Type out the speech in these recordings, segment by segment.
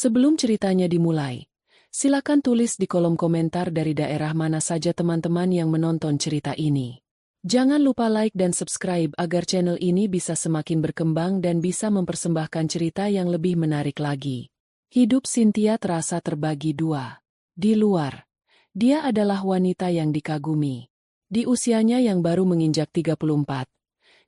Sebelum ceritanya dimulai, silakan tulis di kolom komentar dari daerah mana saja teman-teman yang menonton cerita ini. Jangan lupa like dan subscribe agar channel ini bisa semakin berkembang dan bisa mempersembahkan cerita yang lebih menarik lagi. Hidup Cynthia terasa terbagi dua. Di luar, dia adalah wanita yang dikagumi. Di usianya yang baru menginjak 34,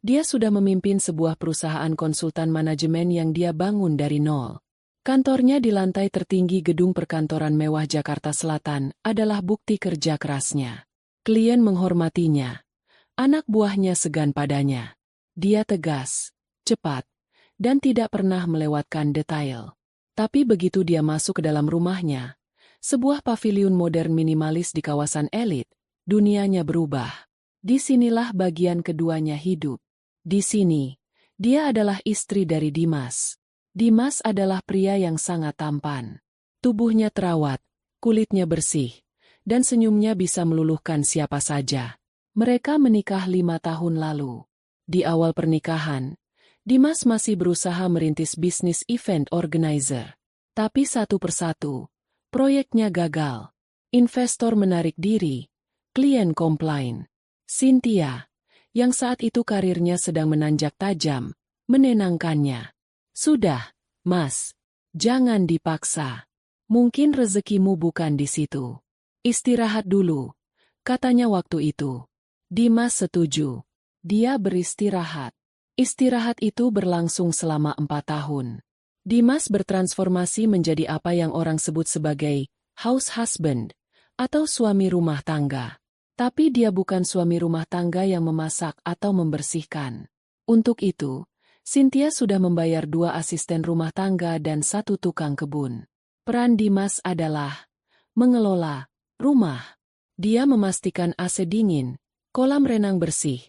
dia sudah memimpin sebuah perusahaan konsultan manajemen yang dia bangun dari nol. Kantornya di lantai tertinggi gedung perkantoran mewah Jakarta Selatan adalah bukti kerja kerasnya. Klien menghormatinya. Anak buahnya segan padanya. Dia tegas, cepat, dan tidak pernah melewatkan detail. Tapi begitu dia masuk ke dalam rumahnya, sebuah paviliun modern minimalis di kawasan elit, dunianya berubah. Disinilah bagian keduanya hidup. Di sini, dia adalah istri dari Dimas. Dimas adalah pria yang sangat tampan. Tubuhnya terawat, kulitnya bersih, dan senyumnya bisa meluluhkan siapa saja. Mereka menikah 5 tahun lalu. Di awal pernikahan, Dimas masih berusaha merintis bisnis event organizer. Tapi satu persatu, proyeknya gagal. Investor menarik diri, klien komplain. Cynthia, yang saat itu karirnya sedang menanjak tajam, menenangkannya. Sudah, Mas. Jangan dipaksa. Mungkin rezekimu bukan di situ. Istirahat dulu, katanya waktu itu. Dimas setuju. Dia beristirahat. Istirahat itu berlangsung selama 4 tahun. Dimas bertransformasi menjadi apa yang orang sebut sebagai house husband, atau suami rumah tangga. Tapi dia bukan suami rumah tangga yang memasak atau membersihkan. Untuk itu, Cynthia sudah membayar 2 asisten rumah tangga dan 1 tukang kebun. Peran Dimas adalah mengelola rumah. Dia memastikan AC dingin, kolam renang bersih,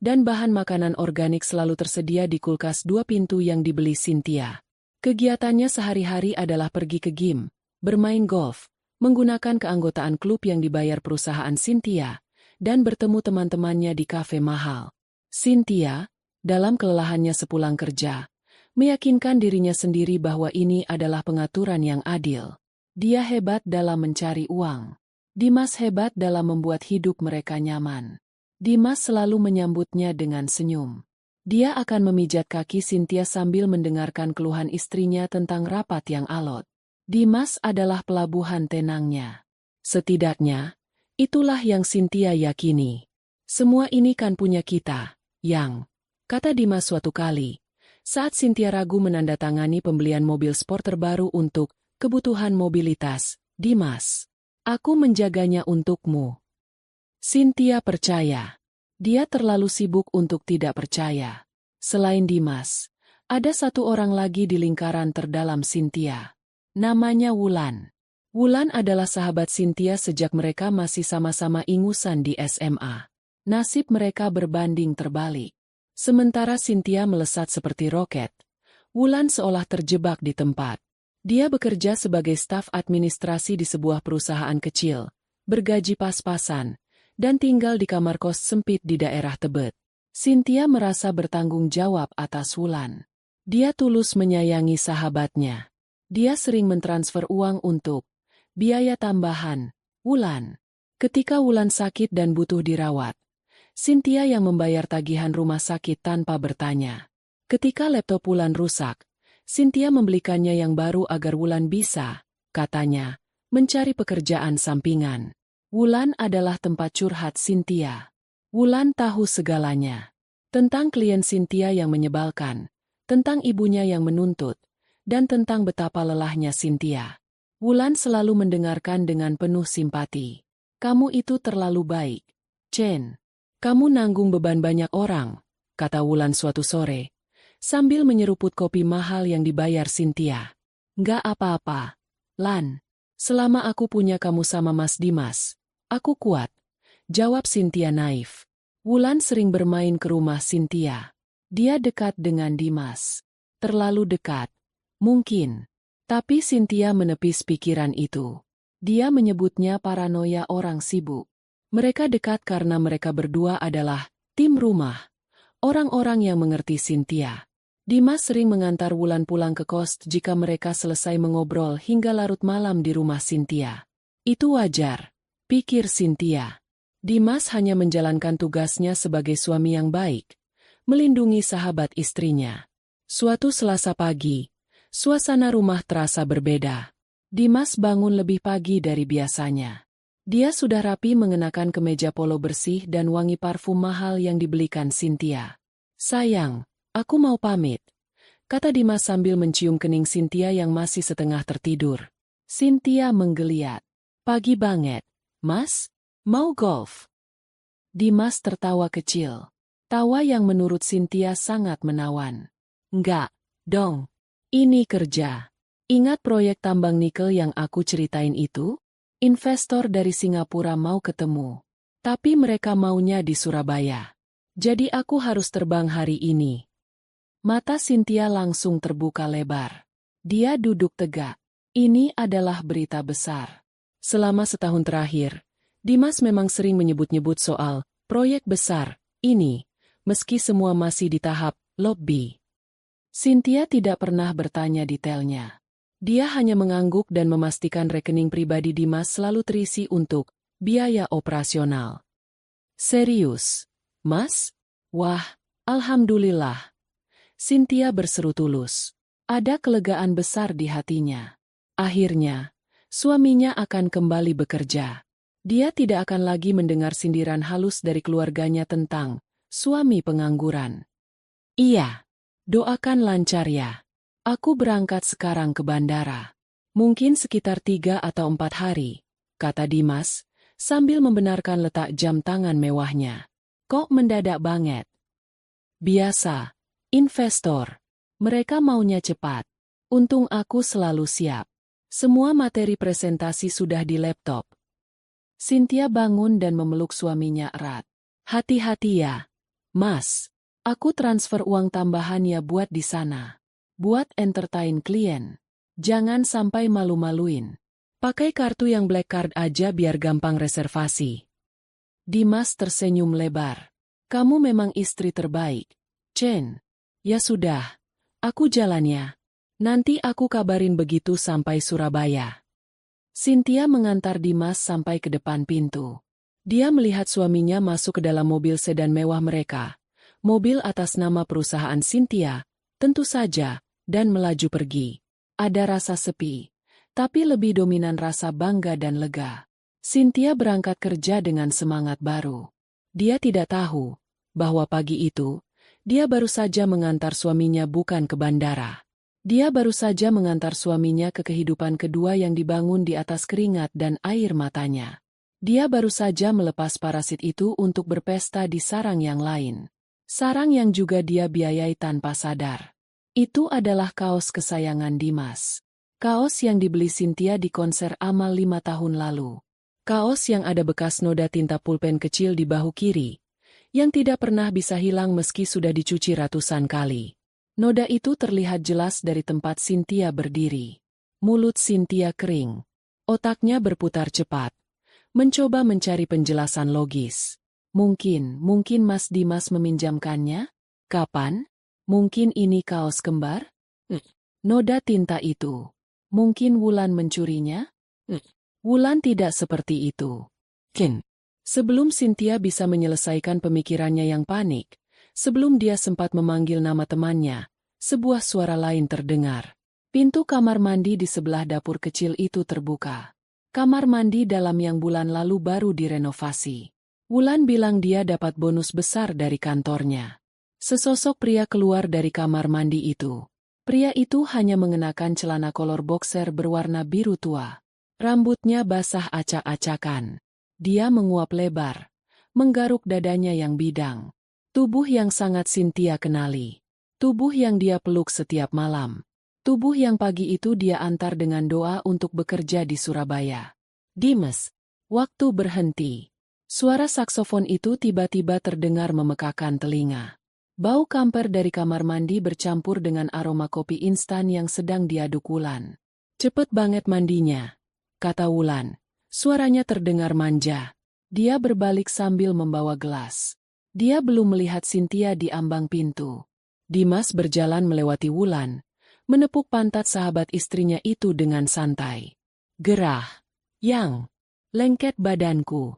dan bahan makanan organik selalu tersedia di kulkas 2 pintu yang dibeli Cynthia. Kegiatannya sehari-hari adalah pergi ke gym, bermain golf, menggunakan keanggotaan klub yang dibayar perusahaan Cynthia, dan bertemu teman-temannya di kafe mahal. Cynthia, dalam kelelahannya sepulang kerja, meyakinkan dirinya sendiri bahwa ini adalah pengaturan yang adil. Dia hebat dalam mencari uang. Dimas hebat dalam membuat hidup mereka nyaman. Dimas selalu menyambutnya dengan senyum. Dia akan memijat kaki Cynthia sambil mendengarkan keluhan istrinya tentang rapat yang alot. Dimas adalah pelabuhan tenangnya. Setidaknya, itulah yang Cynthia yakini. Semua ini kan punya kita, Yang. Kata Dimas suatu kali, saat Cynthia ragu menandatangani pembelian mobil sport terbaru untuk kebutuhan mobilitas. Dimas, aku menjaganya untukmu. Cynthia percaya. Dia terlalu sibuk untuk tidak percaya. Selain Dimas, ada satu orang lagi di lingkaran terdalam Cynthia. Namanya Wulan. Wulan adalah sahabat Cynthia sejak mereka masih sama-sama ingusan di SMA. Nasib mereka berbanding terbalik. Sementara Cynthia melesat seperti roket, Wulan seolah terjebak di tempat. Dia bekerja sebagai staf administrasi di sebuah perusahaan kecil, bergaji pas-pasan, dan tinggal di kamar kos sempit di daerah Tebet. Cynthia merasa bertanggung jawab atas Wulan. Dia tulus menyayangi sahabatnya. Dia sering mentransfer uang untuk biaya tambahan Wulan. Ketika Wulan sakit dan butuh dirawat, Cynthia yang membayar tagihan rumah sakit tanpa bertanya. Ketika laptop Wulan rusak, Cynthia membelikannya yang baru agar Wulan bisa, katanya, mencari pekerjaan sampingan. Wulan adalah tempat curhat Cynthia. Wulan tahu segalanya. Tentang klien Cynthia yang menyebalkan, tentang ibunya yang menuntut, dan tentang betapa lelahnya Cynthia. Wulan selalu mendengarkan dengan penuh simpati. Kamu itu terlalu baik, Chen. Kamu nanggung beban banyak orang, kata Wulan suatu sore, sambil menyeruput kopi mahal yang dibayar Cynthia. Nggak apa-apa, Lan. Selama aku punya kamu sama Mas Dimas, aku kuat, jawab Cynthia naif. Wulan sering bermain ke rumah Cynthia. Dia dekat dengan Dimas. Terlalu dekat, mungkin. Tapi Cynthia menepis pikiran itu. Dia menyebutnya paranoia orang sibuk. Mereka dekat karena mereka berdua adalah tim rumah. Orang-orang yang mengerti Cynthia. Dimas sering mengantar Wulan pulang ke kos jika mereka selesai mengobrol hingga larut malam di rumah Cynthia. Itu wajar, pikir Cynthia. Dimas hanya menjalankan tugasnya sebagai suami yang baik, melindungi sahabat istrinya. Suatu Selasa pagi, suasana rumah terasa berbeda. Dimas bangun lebih pagi dari biasanya. Dia sudah rapi mengenakan kemeja polo bersih dan wangi parfum mahal yang dibelikan Cynthia. "Sayang, aku mau pamit," kata Dimas sambil mencium kening Cynthia yang masih setengah tertidur. Cynthia menggeliat. "Pagi banget, Mas. Mau golf?" Dimas tertawa kecil. Tawa yang menurut Cynthia sangat menawan. "Enggak, dong. Ini kerja. Ingat proyek tambang nikel yang aku ceritain itu? Investor dari Singapura mau ketemu. Tapi mereka maunya di Surabaya. Jadi aku harus terbang hari ini." Mata Cynthia langsung terbuka lebar. Dia duduk tegak. Ini adalah berita besar. Selama setahun terakhir, Dimas memang sering menyebut-nyebut soal proyek besar ini, meski semua masih di tahap lobby. Cynthia tidak pernah bertanya detailnya. Dia hanya mengangguk dan memastikan rekening pribadi Dimas selalu terisi untuk biaya operasional. "Serius, Mas? Wah, alhamdulillah." Cynthia berseru tulus. Ada kelegaan besar di hatinya. Akhirnya, suaminya akan kembali bekerja. Dia tidak akan lagi mendengar sindiran halus dari keluarganya tentang suami pengangguran. "Iya. Doakan lancar ya. Aku berangkat sekarang ke bandara. Mungkin sekitar 3 atau 4 hari," kata Dimas, sambil membenarkan letak jam tangan mewahnya. "Kok mendadak banget?" "Biasa. Investor. Mereka maunya cepat. Untung aku selalu siap. Semua materi presentasi sudah di laptop." Cynthia bangun dan memeluk suaminya erat. "Hati-hati ya, Mas. Aku transfer uang tambahan ya buat di sana. Buat entertain klien. Jangan sampai malu-maluin. Pakai kartu yang black card aja biar gampang reservasi." Dimas tersenyum lebar. "Kamu memang istri terbaik, Chen. Ya sudah, aku jalan ya. Nanti aku kabarin begitu sampai Surabaya." Cynthia mengantar Dimas sampai ke depan pintu. Dia melihat suaminya masuk ke dalam mobil sedan mewah mereka. Mobil atas nama perusahaan Cynthia, tentu saja, dan melaju pergi. Ada rasa sepi, tapi lebih dominan rasa bangga dan lega. Cynthia berangkat kerja dengan semangat baru. Dia tidak tahu bahwa pagi itu, dia baru saja mengantar suaminya bukan ke bandara. Dia baru saja mengantar suaminya ke kehidupan kedua yang dibangun di atas keringat dan air matanya. Dia baru saja melepas parasit itu untuk berpesta di sarang yang lain. Sarang yang juga dia biayai tanpa sadar. Itu adalah kaos kesayangan Dimas. Kaos yang dibeli Cynthia di konser Amal 5 tahun lalu. Kaos yang ada bekas noda tinta pulpen kecil di bahu kiri, yang tidak pernah bisa hilang meski sudah dicuci ratusan kali. Noda itu terlihat jelas dari tempat Cynthia berdiri. Mulut Cynthia kering. Otaknya berputar cepat, mencoba mencari penjelasan logis. Mungkin Mas Dimas meminjamkannya? Kapan? Mungkin ini kaos kembar? Noda tinta itu. Mungkin Wulan mencurinya? Wulan tidak seperti itu. Sebelum Cynthia bisa menyelesaikan pemikirannya yang panik, sebelum dia sempat memanggil nama temannya, sebuah suara lain terdengar. Pintu kamar mandi di sebelah dapur kecil itu terbuka. Kamar mandi dalam yang bulan lalu baru direnovasi. Wulan bilang dia dapat bonus besar dari kantornya. Sesosok pria keluar dari kamar mandi itu. Pria itu hanya mengenakan celana kolor boxer berwarna biru tua. Rambutnya basah acak-acakan. Dia menguap lebar, menggaruk dadanya yang bidang. Tubuh yang sangat Cynthia kenali. Tubuh yang dia peluk setiap malam. Tubuh yang pagi itu dia antar dengan doa untuk bekerja di Surabaya. "Dimas." Waktu berhenti. Suara saksofon itu tiba-tiba terdengar memekakan telinga. Bau kamper dari kamar mandi bercampur dengan aroma kopi instan yang sedang diaduk Wulan. "Cepet banget mandinya," kata Wulan. Suaranya terdengar manja. Dia berbalik sambil membawa gelas. Dia belum melihat Cynthia di ambang pintu. Dimas berjalan melewati Wulan, menepuk pantat sahabat istrinya itu dengan santai. Gerah, Yang, lengket badanku.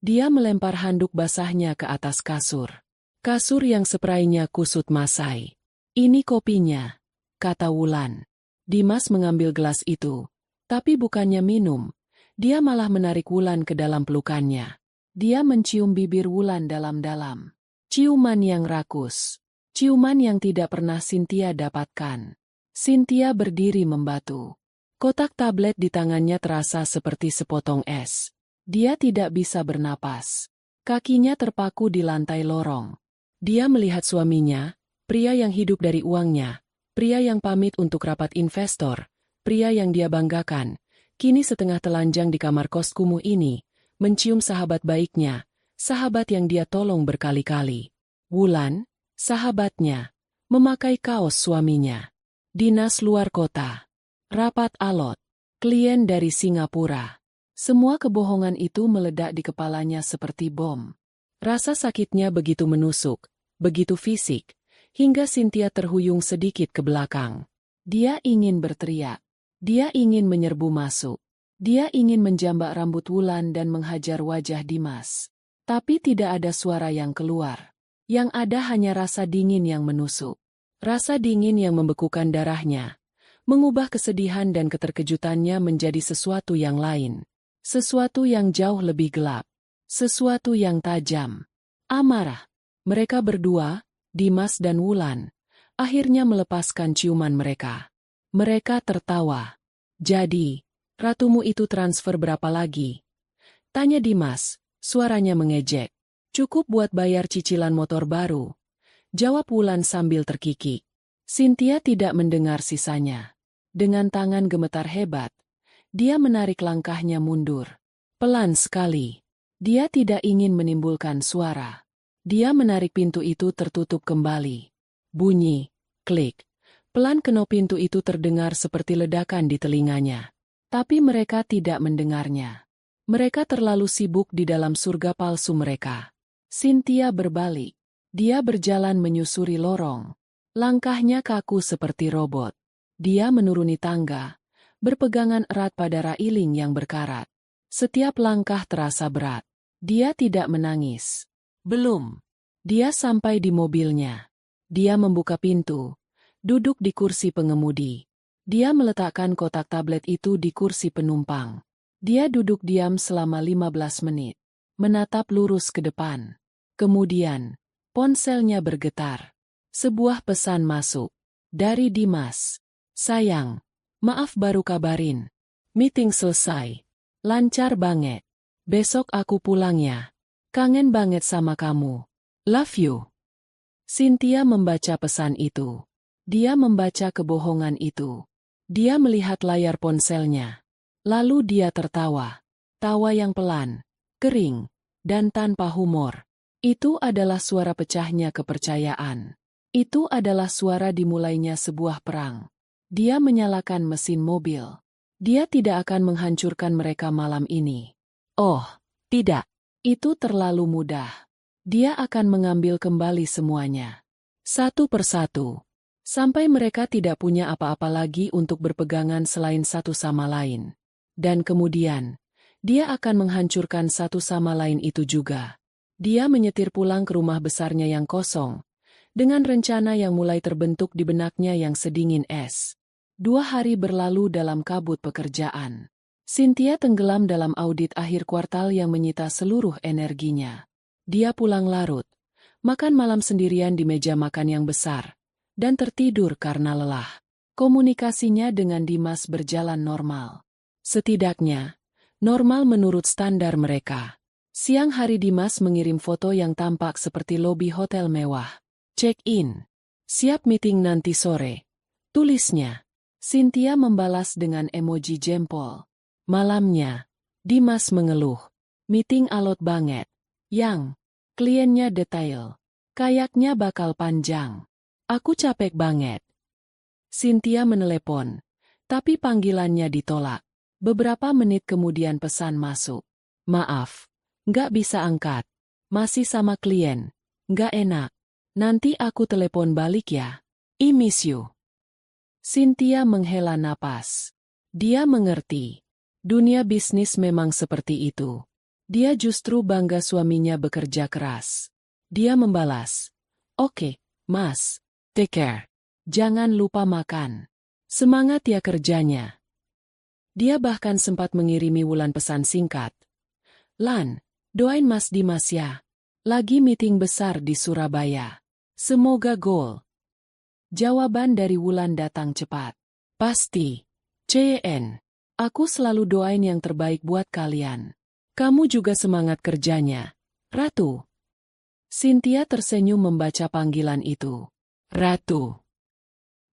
Dia melempar handuk basahnya ke atas kasur. Kasur yang seprainya kusut masai. Ini kopinya, kata Wulan. Dimas mengambil gelas itu, tapi bukannya minum. Dia malah menarik Wulan ke dalam pelukannya. Dia mencium bibir Wulan dalam-dalam. Ciuman yang rakus. Ciuman yang tidak pernah Cynthia dapatkan. Cynthia berdiri membatu. Kotak tablet di tangannya terasa seperti sepotong es. Dia tidak bisa bernapas. Kakinya terpaku di lantai lorong. Dia melihat suaminya, pria yang hidup dari uangnya, pria yang pamit untuk rapat investor, pria yang dia banggakan, kini setengah telanjang di kamar kos kumuh ini, mencium sahabat baiknya, sahabat yang dia tolong berkali-kali. Wulan, sahabatnya, memakai kaos suaminya. Dinas luar kota. Rapat alot. Klien dari Singapura. Semua kebohongan itu meledak di kepalanya seperti bom. Rasa sakitnya begitu menusuk, begitu fisik, hingga Cynthia terhuyung sedikit ke belakang. Dia ingin berteriak. Dia ingin menyerbu masuk. Dia ingin menjambak rambut Wulan dan menghajar wajah Dimas. Tapi tidak ada suara yang keluar. Yang ada hanya rasa dingin yang menusuk. Rasa dingin yang membekukan darahnya. Mengubah kesedihan dan keterkejutannya menjadi sesuatu yang lain. Sesuatu yang jauh lebih gelap. Sesuatu yang tajam. Amarah. Mereka berdua, Dimas dan Wulan, akhirnya melepaskan ciuman mereka. Mereka tertawa. Jadi, ratumu itu transfer berapa lagi? Tanya Dimas, suaranya mengejek. Cukup buat bayar cicilan motor baru. Jawab Wulan sambil terkikik. Cynthia tidak mendengar sisanya. Dengan tangan gemetar hebat, dia menarik langkahnya mundur. Pelan sekali. Dia tidak ingin menimbulkan suara. Dia menarik pintu itu tertutup kembali. Bunyi, klik. Pelan kenop pintu itu terdengar seperti ledakan di telinganya. Tapi mereka tidak mendengarnya. Mereka terlalu sibuk di dalam surga palsu mereka. Cynthia berbalik. Dia berjalan menyusuri lorong. Langkahnya kaku seperti robot. Dia menuruni tangga, berpegangan erat pada railing yang berkarat. Setiap langkah terasa berat. Dia tidak menangis. Belum. Dia sampai di mobilnya. Dia membuka pintu, duduk di kursi pengemudi. Dia meletakkan kotak tablet itu di kursi penumpang. Dia duduk diam selama 15 menit, menatap lurus ke depan. Kemudian, ponselnya bergetar. Sebuah pesan masuk. Dari Dimas. Sayang, maaf baru kabarin. Meeting selesai. Lancar banget. Besok aku pulang ya. Kangen banget sama kamu. Love you. Cynthia membaca pesan itu. Dia membaca kebohongan itu. Dia melihat layar ponselnya. Lalu dia tertawa. Tawa yang pelan, kering, dan tanpa humor. Itu adalah suara pecahnya kepercayaan. Itu adalah suara dimulainya sebuah perang. Dia menyalakan mesin mobil. Dia tidak akan menghancurkan mereka malam ini. Oh, tidak. Itu terlalu mudah. Dia akan mengambil kembali semuanya. Satu persatu. Sampai mereka tidak punya apa-apa lagi untuk berpegangan selain satu sama lain. Dan kemudian, dia akan menghancurkan satu sama lain itu juga. Dia menyetir pulang ke rumah besarnya yang kosong, dengan rencana yang mulai terbentuk di benaknya yang sedingin es. 2 hari berlalu dalam kabut pekerjaan. Cynthia tenggelam dalam audit akhir kuartal yang menyita seluruh energinya. Dia pulang larut, makan malam sendirian di meja makan yang besar, dan tertidur karena lelah. Komunikasinya dengan Dimas berjalan normal. Setidaknya, normal menurut standar mereka. Siang hari Dimas mengirim foto yang tampak seperti lobi hotel mewah. Check-in. Siap meeting nanti sore. Tulisnya. Cynthia membalas dengan emoji jempol. Malamnya, Dimas mengeluh. Meeting alot banget. Yang, kliennya detail. Kayaknya bakal panjang. Aku capek banget. Cynthia menelepon, tapi panggilannya ditolak. Beberapa menit kemudian pesan masuk. Maaf, nggak bisa angkat. Masih sama klien. Nggak enak. Nanti aku telepon balik ya. I miss you. Cynthia menghela napas. Dia mengerti. Dunia bisnis memang seperti itu. Dia justru bangga suaminya bekerja keras. Dia membalas. Oke, Mas. Take care. Jangan lupa makan. Semangat ya kerjanya. Dia bahkan sempat mengirimi Wulan pesan singkat. Lan, doain Mas Dimas ya. Lagi meeting besar di Surabaya. Semoga gol. Jawaban dari Wulan datang cepat. Pasti. CN. Aku selalu doain yang terbaik buat kalian. Kamu juga semangat kerjanya. Ratu. Cynthia tersenyum membaca panggilan itu. Ratu.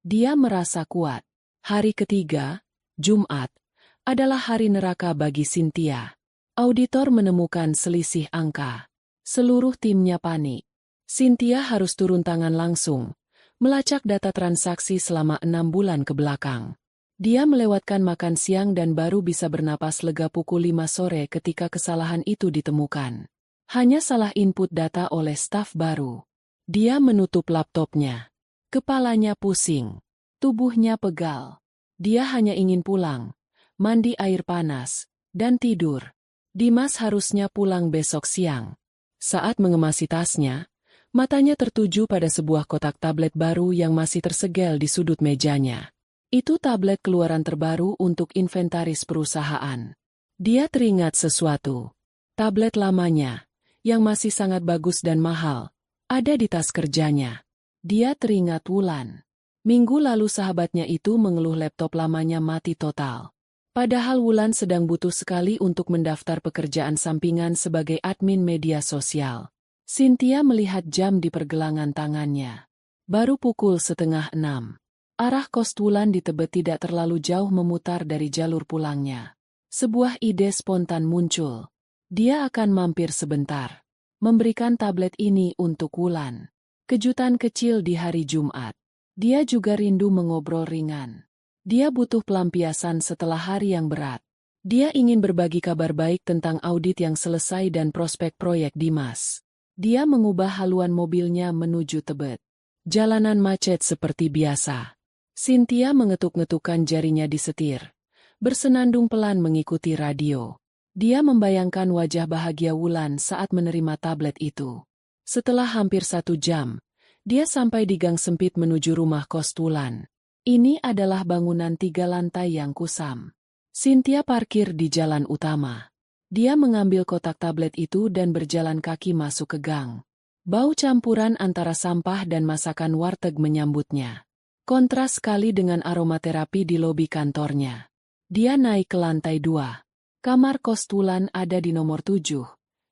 Dia merasa kuat. Hari ketiga, Jumat, adalah hari neraka bagi Cynthia. Auditor menemukan selisih angka. Seluruh timnya panik. Cynthia harus turun tangan langsung, melacak data transaksi selama 6 bulan ke belakang. Dia melewatkan makan siang dan baru bisa bernapas lega pukul 5 sore ketika kesalahan itu ditemukan. Hanya salah input data oleh staf baru. Dia menutup laptopnya. Kepalanya pusing. Tubuhnya pegal. Dia hanya ingin pulang, mandi air panas, dan tidur. Dimas harusnya pulang besok siang. Saat mengemasi tasnya, matanya tertuju pada sebuah kotak tablet baru yang masih tersegel di sudut mejanya. Itu tablet keluaran terbaru untuk inventaris perusahaan. Dia teringat sesuatu. Tablet lamanya, yang masih sangat bagus dan mahal, ada di tas kerjanya. Dia teringat Wulan. Minggu lalu sahabatnya itu mengeluh laptop lamanya mati total. Padahal Wulan sedang butuh sekali untuk mendaftar pekerjaan sampingan sebagai admin media sosial. Cynthia melihat jam di pergelangan tangannya. Baru pukul 5:30. Arah kos Wulan di Tebet tidak terlalu jauh memutar dari jalur pulangnya. Sebuah ide spontan muncul. Dia akan mampir sebentar. Memberikan tablet ini untuk Wulan. Kejutan kecil di hari Jumat. Dia juga rindu mengobrol ringan. Dia butuh pelampiasan setelah hari yang berat. Dia ingin berbagi kabar baik tentang audit yang selesai dan prospek proyek Dimas. Dia mengubah haluan mobilnya menuju Tebet. Jalanan macet seperti biasa. Cynthia mengetuk-ngetukkan jarinya di setir. Bersenandung pelan mengikuti radio. Dia membayangkan wajah bahagia Wulan saat menerima tablet itu. Setelah hampir 1 jam, dia sampai di gang sempit menuju rumah kos Wulan. Ini adalah bangunan 3 lantai yang kusam. Cynthia parkir di jalan utama. Dia mengambil kotak tablet itu dan berjalan kaki masuk ke gang. Bau campuran antara sampah dan masakan warteg menyambutnya. Kontras sekali dengan aromaterapi di lobi kantornya. Dia naik ke lantai 2. Kamar kos Wulan ada di nomor 7.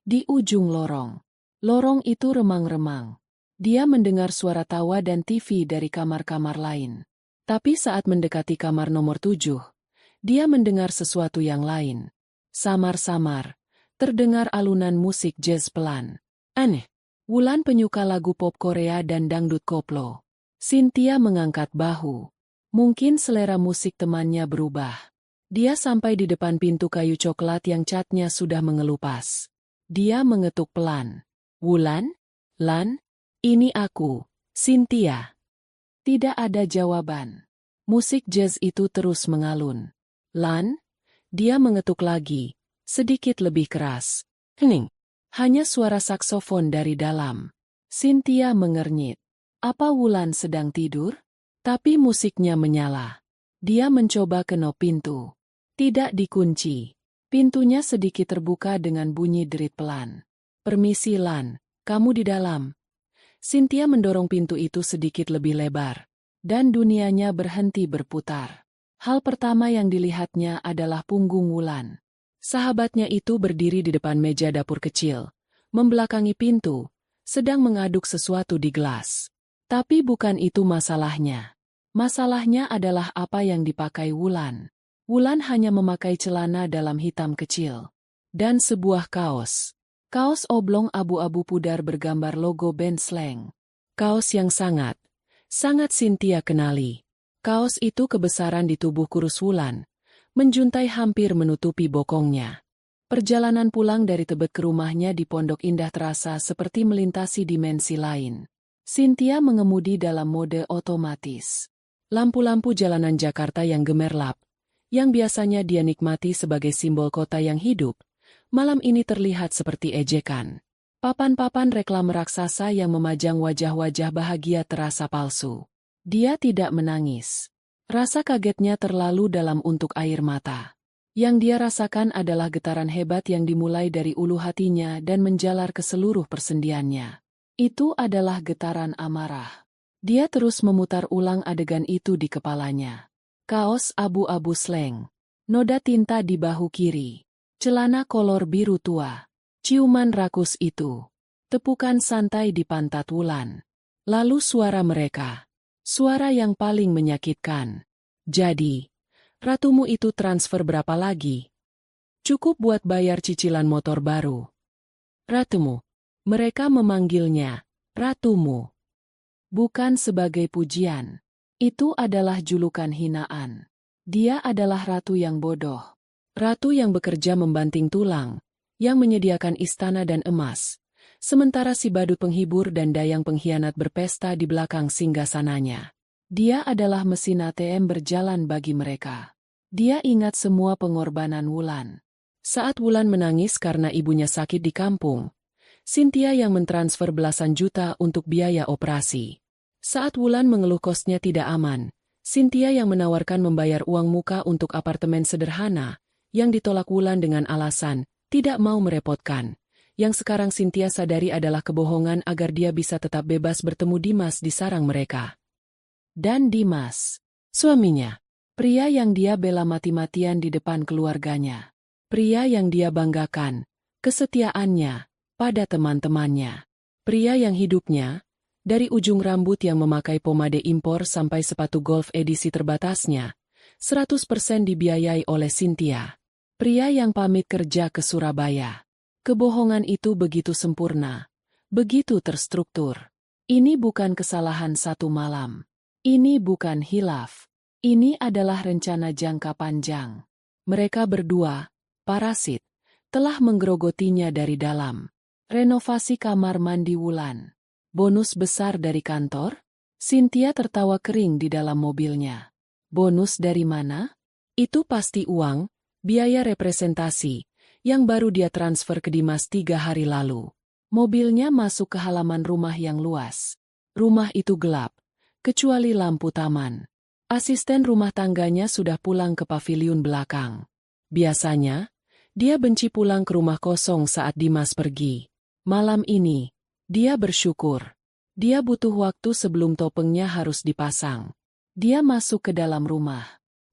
Di ujung lorong. Lorong itu remang-remang. Dia mendengar suara tawa dan TV dari kamar-kamar lain. Tapi saat mendekati kamar nomor 7, dia mendengar sesuatu yang lain. Samar-samar, terdengar alunan musik jazz pelan. Aneh. Wulan penyuka lagu pop Korea dan dangdut koplo. Cynthia mengangkat bahu. Mungkin selera musik temannya berubah. Dia sampai di depan pintu kayu coklat yang catnya sudah mengelupas. Dia mengetuk pelan. Wulan? Lan? Ini aku, Cynthia. Tidak ada jawaban. Musik jazz itu terus mengalun. Lan? Dia mengetuk lagi, sedikit lebih keras. Hening. Hanya suara saksofon dari dalam. Cynthia mengernyit. Apa Wulan sedang tidur? Tapi musiknya menyala. Dia mencoba kenop pintu. Tidak dikunci. Pintunya sedikit terbuka dengan bunyi derit pelan. Permisi Lan, kamu di dalam. Cynthia mendorong pintu itu sedikit lebih lebar. Dan dunianya berhenti berputar. Hal pertama yang dilihatnya adalah punggung Wulan. Sahabatnya itu berdiri di depan meja dapur kecil, membelakangi pintu, sedang mengaduk sesuatu di gelas. Tapi bukan itu masalahnya. Masalahnya adalah apa yang dipakai Wulan. Wulan hanya memakai celana dalam hitam kecil. Dan sebuah kaos. Kaos oblong abu-abu pudar bergambar logo band Slang. Kaos yang sangat Cynthia kenali. Kaos itu kebesaran di tubuh kurus Wulan, menjuntai hampir menutupi bokongnya. Perjalanan pulang dari Tebet ke rumahnya di Pondok Indah terasa seperti melintasi dimensi lain. Cynthia mengemudi dalam mode otomatis. Lampu-lampu jalanan Jakarta yang gemerlap, yang biasanya dia nikmati sebagai simbol kota yang hidup, malam ini terlihat seperti ejekan. Papan-papan reklam raksasa yang memajang wajah-wajah bahagia terasa palsu. Dia tidak menangis. Rasa kagetnya terlalu dalam untuk air mata. Yang dia rasakan adalah getaran hebat yang dimulai dari ulu hatinya dan menjalar ke seluruh persendiannya. Itu adalah getaran amarah. Dia terus memutar ulang adegan itu di kepalanya. Kaos abu-abu sleng. Noda tinta di bahu kiri. Celana kolor biru tua. Ciuman rakus itu. Tepukan santai di pantat Wulan. Lalu suara mereka. Suara yang paling menyakitkan. Jadi, ratumu itu transfer berapa lagi? Cukup buat bayar cicilan motor baru. Ratumu. Mereka memanggilnya, ratumu. Bukan sebagai pujian. Itu adalah julukan hinaan. Dia adalah ratu yang bodoh. Ratu yang bekerja membanting tulang, yang menyediakan istana dan emas. Sementara si badut penghibur dan dayang pengkhianat berpesta di belakang singgasananya. Dia adalah mesin ATM berjalan bagi mereka. Dia ingat semua pengorbanan Wulan. Saat Wulan menangis karena ibunya sakit di kampung, Cynthia yang mentransfer belasan juta untuk biaya operasi. Saat Wulan mengeluh kosnya tidak aman, Cynthia yang menawarkan membayar uang muka untuk apartemen sederhana, yang ditolak Wulan dengan alasan, tidak mau merepotkan. Yang sekarang Cynthia sadari adalah kebohongan agar dia bisa tetap bebas bertemu Dimas di sarang mereka. Dan Dimas, suaminya, pria yang dia bela mati-matian di depan keluarganya. Pria yang dia banggakan, kesetiaannya, pada teman-temannya. Pria yang hidupnya, dari ujung rambut yang memakai pomade impor sampai sepatu golf edisi terbatasnya, 100% dibiayai oleh Cynthia. Pria yang pamit kerja ke Surabaya. Kebohongan itu begitu sempurna, begitu terstruktur. Ini bukan kesalahan satu malam. Ini bukan hilaf. Ini adalah rencana jangka panjang. Mereka berdua, parasit, telah menggerogotinya dari dalam. Renovasi kamar mandi Wulan. Bonus besar dari kantor? Cynthia tertawa kering di dalam mobilnya. Bonus dari mana? Itu pasti uang, biaya representasi, yang baru dia transfer ke Dimas 3 hari lalu. Mobilnya masuk ke halaman rumah yang luas. Rumah itu gelap, kecuali lampu taman. Asisten rumah tangganya sudah pulang ke paviliun belakang. Biasanya, dia benci pulang ke rumah kosong saat Dimas pergi. Malam ini, dia bersyukur. Dia butuh waktu sebelum topengnya harus dipasang. Dia masuk ke dalam rumah.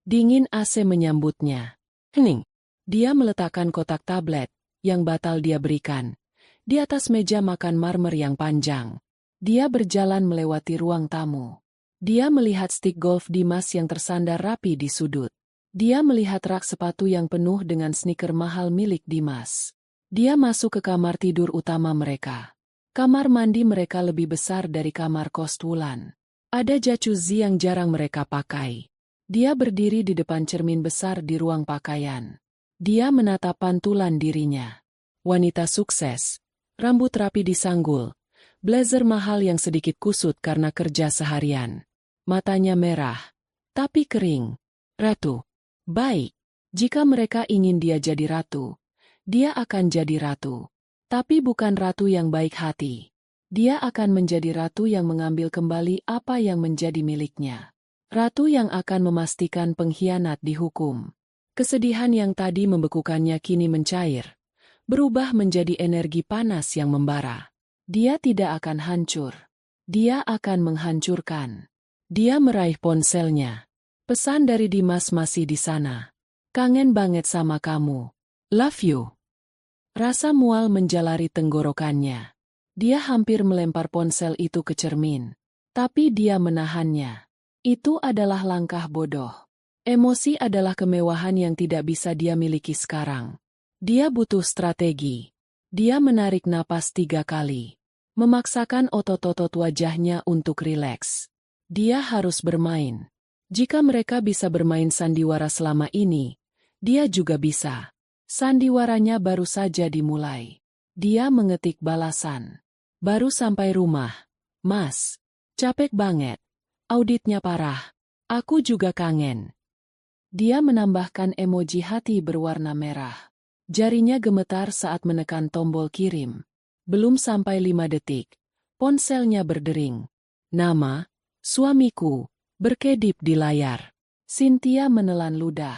Dingin AC menyambutnya. Hening. Dia meletakkan kotak tablet, yang batal dia berikan, di atas meja makan marmer yang panjang. Dia berjalan melewati ruang tamu. Dia melihat stik golf Dimas yang tersandar rapi di sudut. Dia melihat rak sepatu yang penuh dengan sneaker mahal milik Dimas. Dia masuk ke kamar tidur utama mereka. Kamar mandi mereka lebih besar dari kamar kos Wulan. Ada jacuzzi yang jarang mereka pakai. Dia berdiri di depan cermin besar di ruang pakaian. Dia menatap pantulan dirinya. Wanita sukses. Rambut rapi disanggul. Blazer mahal yang sedikit kusut karena kerja seharian. Matanya merah, tapi kering. Ratu. Baik. Jika mereka ingin dia jadi ratu, dia akan jadi ratu. Tapi bukan ratu yang baik hati. Dia akan menjadi ratu yang mengambil kembali apa yang menjadi miliknya. Ratu yang akan memastikan pengkhianat dihukum. Kesedihan yang tadi membekukannya kini mencair. Berubah menjadi energi panas yang membara. Dia tidak akan hancur. Dia akan menghancurkan. Dia meraih ponselnya. Pesan dari Dimas masih di sana. Kangen banget sama kamu. Love you. Rasa mual menjalari tenggorokannya. Dia hampir melempar ponsel itu ke cermin. Tapi dia menahannya. Itu adalah langkah bodoh. Emosi adalah kemewahan yang tidak bisa dia miliki sekarang. Dia butuh strategi. Dia menarik napas 3 kali. Memaksakan otot-otot wajahnya untuk rileks. Dia harus bermain. Jika mereka bisa bermain sandiwara selama ini, dia juga bisa. Sandiwaranya baru saja dimulai. Dia mengetik balasan. Baru sampai rumah. Mas. Capek banget. Auditnya parah. Aku juga kangen. Dia menambahkan emoji hati berwarna merah. Jarinya gemetar saat menekan tombol kirim. Belum sampai 5 detik. Ponselnya berdering. Nama, suamiku, berkedip di layar. Cynthia menelan ludah.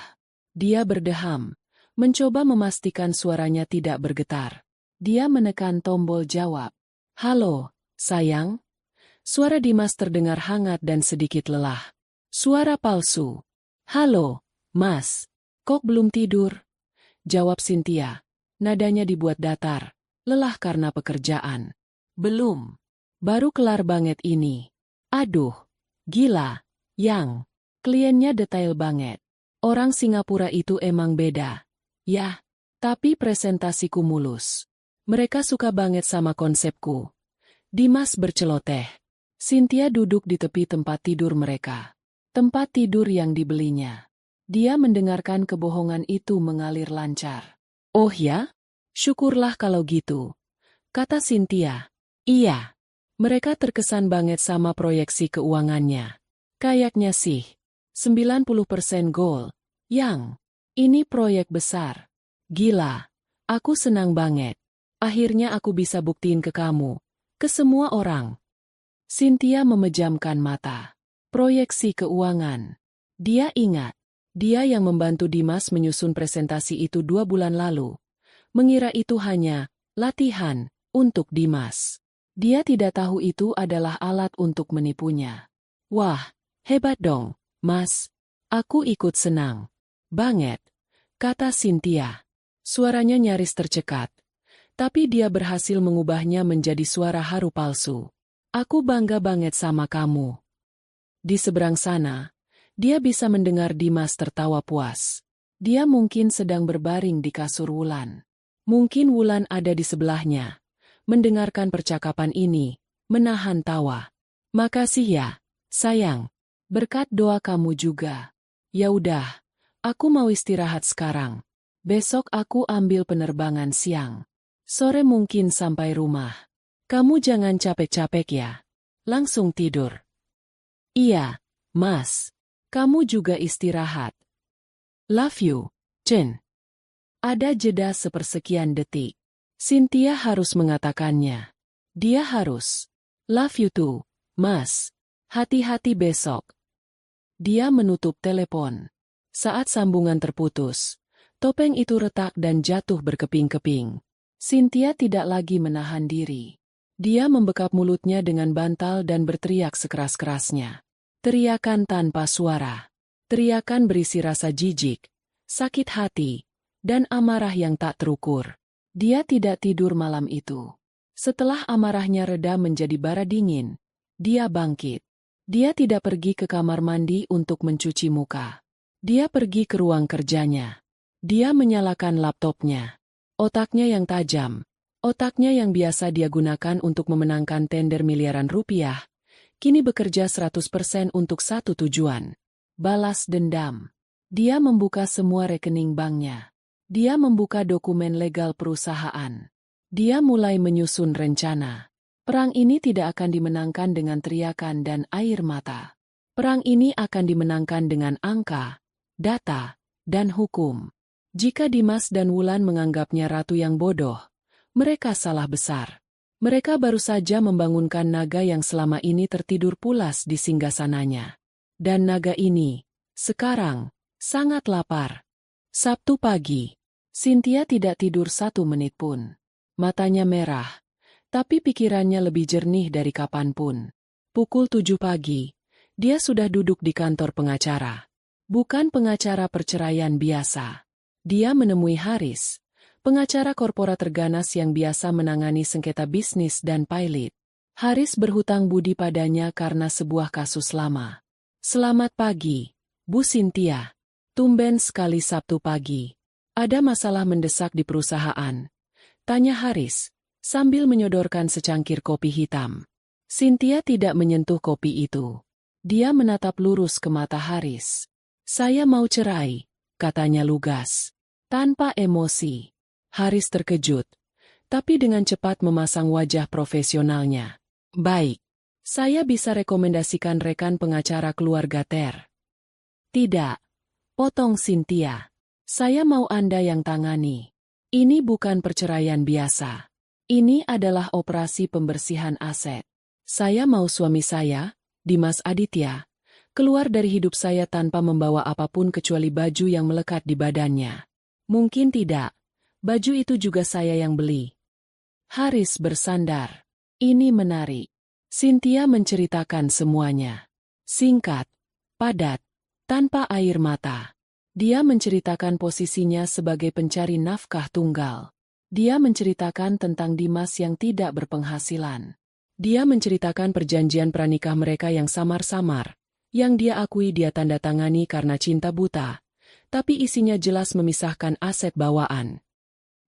Dia berdeham, mencoba memastikan suaranya tidak bergetar. Dia menekan tombol jawab. Halo, sayang? Suara Dimas terdengar hangat dan sedikit lelah. Suara palsu. Halo, Mas. Kok belum tidur? Jawab Cynthia. Nadanya dibuat datar. Lelah karena pekerjaan. Belum. Baru kelar banget ini. Aduh, gila. Yang. Kliennya detail banget. Orang Singapura itu emang beda. Yah, tapi presentasiku mulus. Mereka suka banget sama konsepku. Dimas berceloteh. Cynthia duduk di tepi tempat tidur mereka. Tempat tidur yang dibelinya. Dia mendengarkan kebohongan itu mengalir lancar. Oh ya? Syukurlah kalau gitu. Kata Cynthia. Iya. Mereka terkesan banget sama proyeksi keuangannya. Kayaknya sih. 90% goal. Yang. Ini proyek besar. Gila. Aku senang banget. Akhirnya aku bisa buktiin ke kamu. Ke semua orang. Cynthia memejamkan mata. Proyeksi keuangan. Dia ingat. Dia yang membantu Dimas menyusun presentasi itu 2 bulan lalu. Mengira itu hanya latihan untuk Dimas. Dia tidak tahu itu adalah alat untuk menipunya. Wah, hebat dong, Mas. Aku ikut senang. Banget, kata Cynthia. Suaranya nyaris tercekat. Tapi dia berhasil mengubahnya menjadi suara haru palsu. Aku bangga banget sama kamu. Di seberang sana, dia bisa mendengar Dimas tertawa puas. Dia mungkin sedang berbaring di kasur Wulan. Mungkin Wulan ada di sebelahnya. Mendengarkan percakapan ini, menahan tawa. Makasih ya, sayang. Berkat doa kamu juga. Ya udah, aku mau istirahat sekarang. Besok aku ambil penerbangan siang. Sore mungkin sampai rumah. Kamu jangan capek-capek ya. Langsung tidur. Iya, Mas. Kamu juga istirahat. Love you, Chen. Ada jeda sepersekian detik. Cynthia harus mengatakannya. Dia harus. Love you too, Mas. Hati-hati besok. Dia menutup telepon. Saat sambungan terputus, topeng itu retak dan jatuh berkeping-keping. Cynthia tidak lagi menahan diri. Dia membekap mulutnya dengan bantal dan berteriak sekeras-kerasnya. Teriakan tanpa suara. Teriakan berisi rasa jijik, sakit hati, dan amarah yang tak terukur. Dia tidak tidur malam itu. Setelah amarahnya reda menjadi bara dingin, dia bangkit. Dia tidak pergi ke kamar mandi untuk mencuci muka. Dia pergi ke ruang kerjanya. Dia menyalakan laptopnya. Otaknya yang tajam, otaknya yang biasa dia gunakan untuk memenangkan tender miliaran rupiah, kini bekerja 100% untuk satu tujuan. Balas dendam. Dia membuka semua rekening banknya. Dia membuka dokumen legal perusahaan. Dia mulai menyusun rencana. Perang ini tidak akan dimenangkan dengan teriakan dan air mata. Perang ini akan dimenangkan dengan angka, data, dan hukum. Jika Dimas dan Wulan menganggapnya ratu yang bodoh, mereka salah besar. Mereka baru saja membangunkan naga yang selama ini tertidur pulas di singgasananya. Dan naga ini, sekarang, sangat lapar. Sabtu pagi, Cynthia tidak tidur 1 menit pun. Matanya merah, tapi pikirannya lebih jernih dari kapanpun. Pukul 7 pagi, dia sudah duduk di kantor pengacara. Bukan pengacara perceraian biasa. Dia menemui Haris, pengacara korporat terganas yang biasa menangani sengketa bisnis dan pilot. Haris berhutang budi padanya karena sebuah kasus lama. Selamat pagi, Bu Cynthia. Tumben sekali Sabtu pagi. Ada masalah mendesak di perusahaan? Tanya Haris, sambil menyodorkan secangkir kopi hitam. Cynthia tidak menyentuh kopi itu. Dia menatap lurus ke mata Haris. Saya mau cerai, katanya lugas. Tanpa emosi. Haris terkejut, tapi dengan cepat memasang wajah profesionalnya. Baik. Saya bisa rekomendasikan rekan pengacara keluarga Ter. Tidak. Potong Cynthia. Saya mau Anda yang tangani. Ini bukan perceraian biasa. Ini adalah operasi pembersihan aset. Saya mau suami saya, Dimas Aditya, keluar dari hidup saya tanpa membawa apapun kecuali baju yang melekat di badannya. Mungkin tidak. Baju itu juga saya yang beli. Haris bersandar. Ini menarik. Cynthia menceritakan semuanya. Singkat, padat, tanpa air mata. Dia menceritakan posisinya sebagai pencari nafkah tunggal. Dia menceritakan tentang Dimas yang tidak berpenghasilan. Dia menceritakan perjanjian pranikah mereka yang samar-samar, yang dia akui dia tanda tangani karena cinta buta, tapi isinya jelas memisahkan aset bawaan.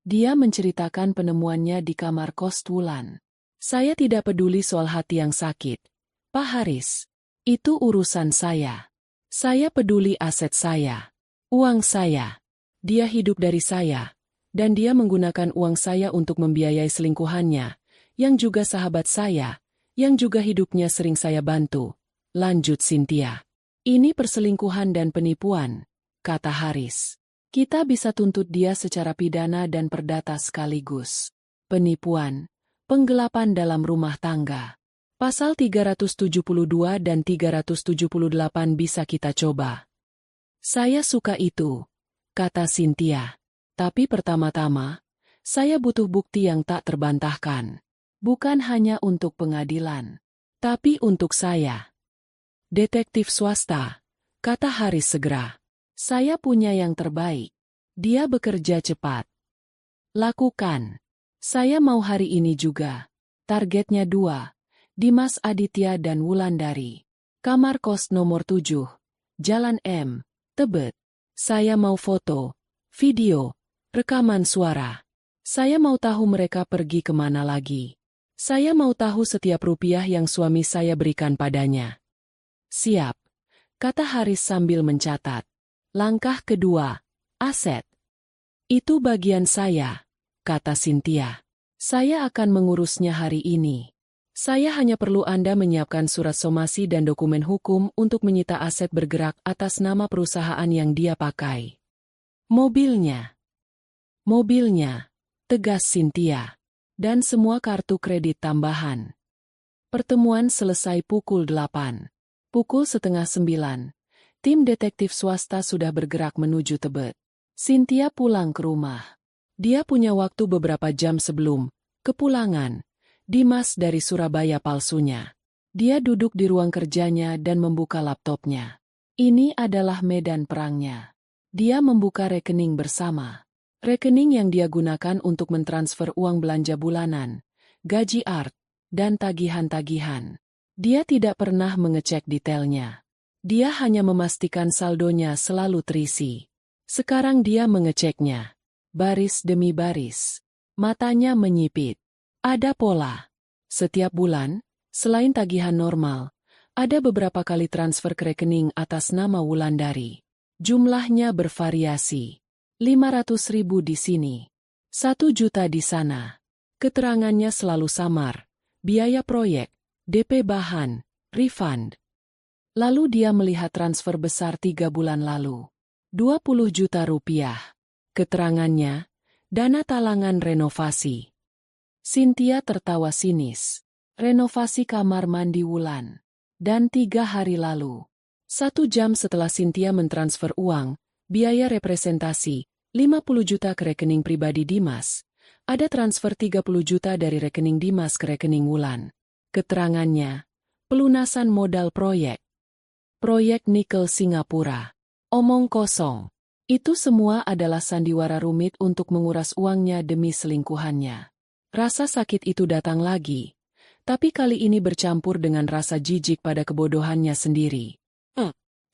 Dia menceritakan penemuannya di kamar kos Wulan. Saya tidak peduli soal hati yang sakit, Pak Haris. Itu urusan saya. Saya peduli aset saya. Uang saya. Dia hidup dari saya. Dan dia menggunakan uang saya untuk membiayai selingkuhannya, yang juga sahabat saya, yang juga hidupnya sering saya bantu. Lanjut Cynthia. Ini perselingkuhan dan penipuan, kata Haris. Kita bisa tuntut dia secara pidana dan perdata sekaligus. Penipuan, penggelapan dalam rumah tangga. Pasal 372 dan 378 bisa kita coba. Saya suka itu, kata Cynthia. Tapi pertama-tama, saya butuh bukti yang tak terbantahkan. Bukan hanya untuk pengadilan, tapi untuk saya. Detektif swasta, kata Haris segera. Saya punya yang terbaik. Dia bekerja cepat. Lakukan. Saya mau hari ini juga. Targetnya 2. Dimas Aditya dan Wulandari. Kamar kos nomor 7. Jalan M. Tebet. Saya mau foto, video, rekaman suara. Saya mau tahu mereka pergi kemana lagi. Saya mau tahu setiap rupiah yang suami saya berikan padanya. Siap, kata Haris sambil mencatat. Langkah kedua, aset. Itu bagian saya, kata Cynthia. Saya akan mengurusnya hari ini. Saya hanya perlu Anda menyiapkan surat somasi dan dokumen hukum untuk menyita aset bergerak atas nama perusahaan yang dia pakai. Mobilnya, tegas Cynthia. Dan semua kartu kredit tambahan. Pertemuan selesai pukul 8. Pukul setengah 9. Tim detektif swasta sudah bergerak menuju Tebet. Cynthia pulang ke rumah. Dia punya waktu beberapa jam sebelum kepulangan Dimas dari Surabaya palsunya. Dia duduk di ruang kerjanya dan membuka laptopnya. Ini adalah medan perangnya. Dia membuka rekening bersama. Rekening yang dia gunakan untuk mentransfer uang belanja bulanan, gaji art, dan tagihan-tagihan. Dia tidak pernah mengecek detailnya. Dia hanya memastikan saldonya selalu terisi. Sekarang dia mengeceknya. Baris demi baris. Matanya menyipit. Ada pola. Setiap bulan, selain tagihan normal, ada beberapa kali transfer ke rekening atas nama Wulandari. Jumlahnya bervariasi. 500.000 di sini. 1 juta di sana. Keterangannya selalu samar. Biaya proyek, DP bahan, refund. Lalu dia melihat transfer besar 3 bulan lalu. 20 juta rupiah. Keterangannya, dana talangan renovasi. Cynthia tertawa sinis. Renovasi kamar mandi Wulan. Dan 3 hari lalu. 1 jam setelah Cynthia mentransfer uang, biaya representasi, 50 juta ke rekening pribadi Dimas. Ada transfer 30 juta dari rekening Dimas ke rekening Wulan. Keterangannya, pelunasan modal proyek. Proyek nikel Singapura. Omong kosong. Itu semua adalah sandiwara rumit untuk menguras uangnya demi selingkuhannya. Rasa sakit itu datang lagi, tapi kali ini bercampur dengan rasa jijik pada kebodohannya sendiri.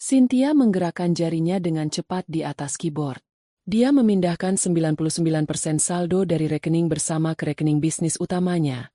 Cynthia menggerakkan jarinya dengan cepat di atas keyboard. Dia memindahkan 99% saldo dari rekening bersama ke rekening bisnis utamanya.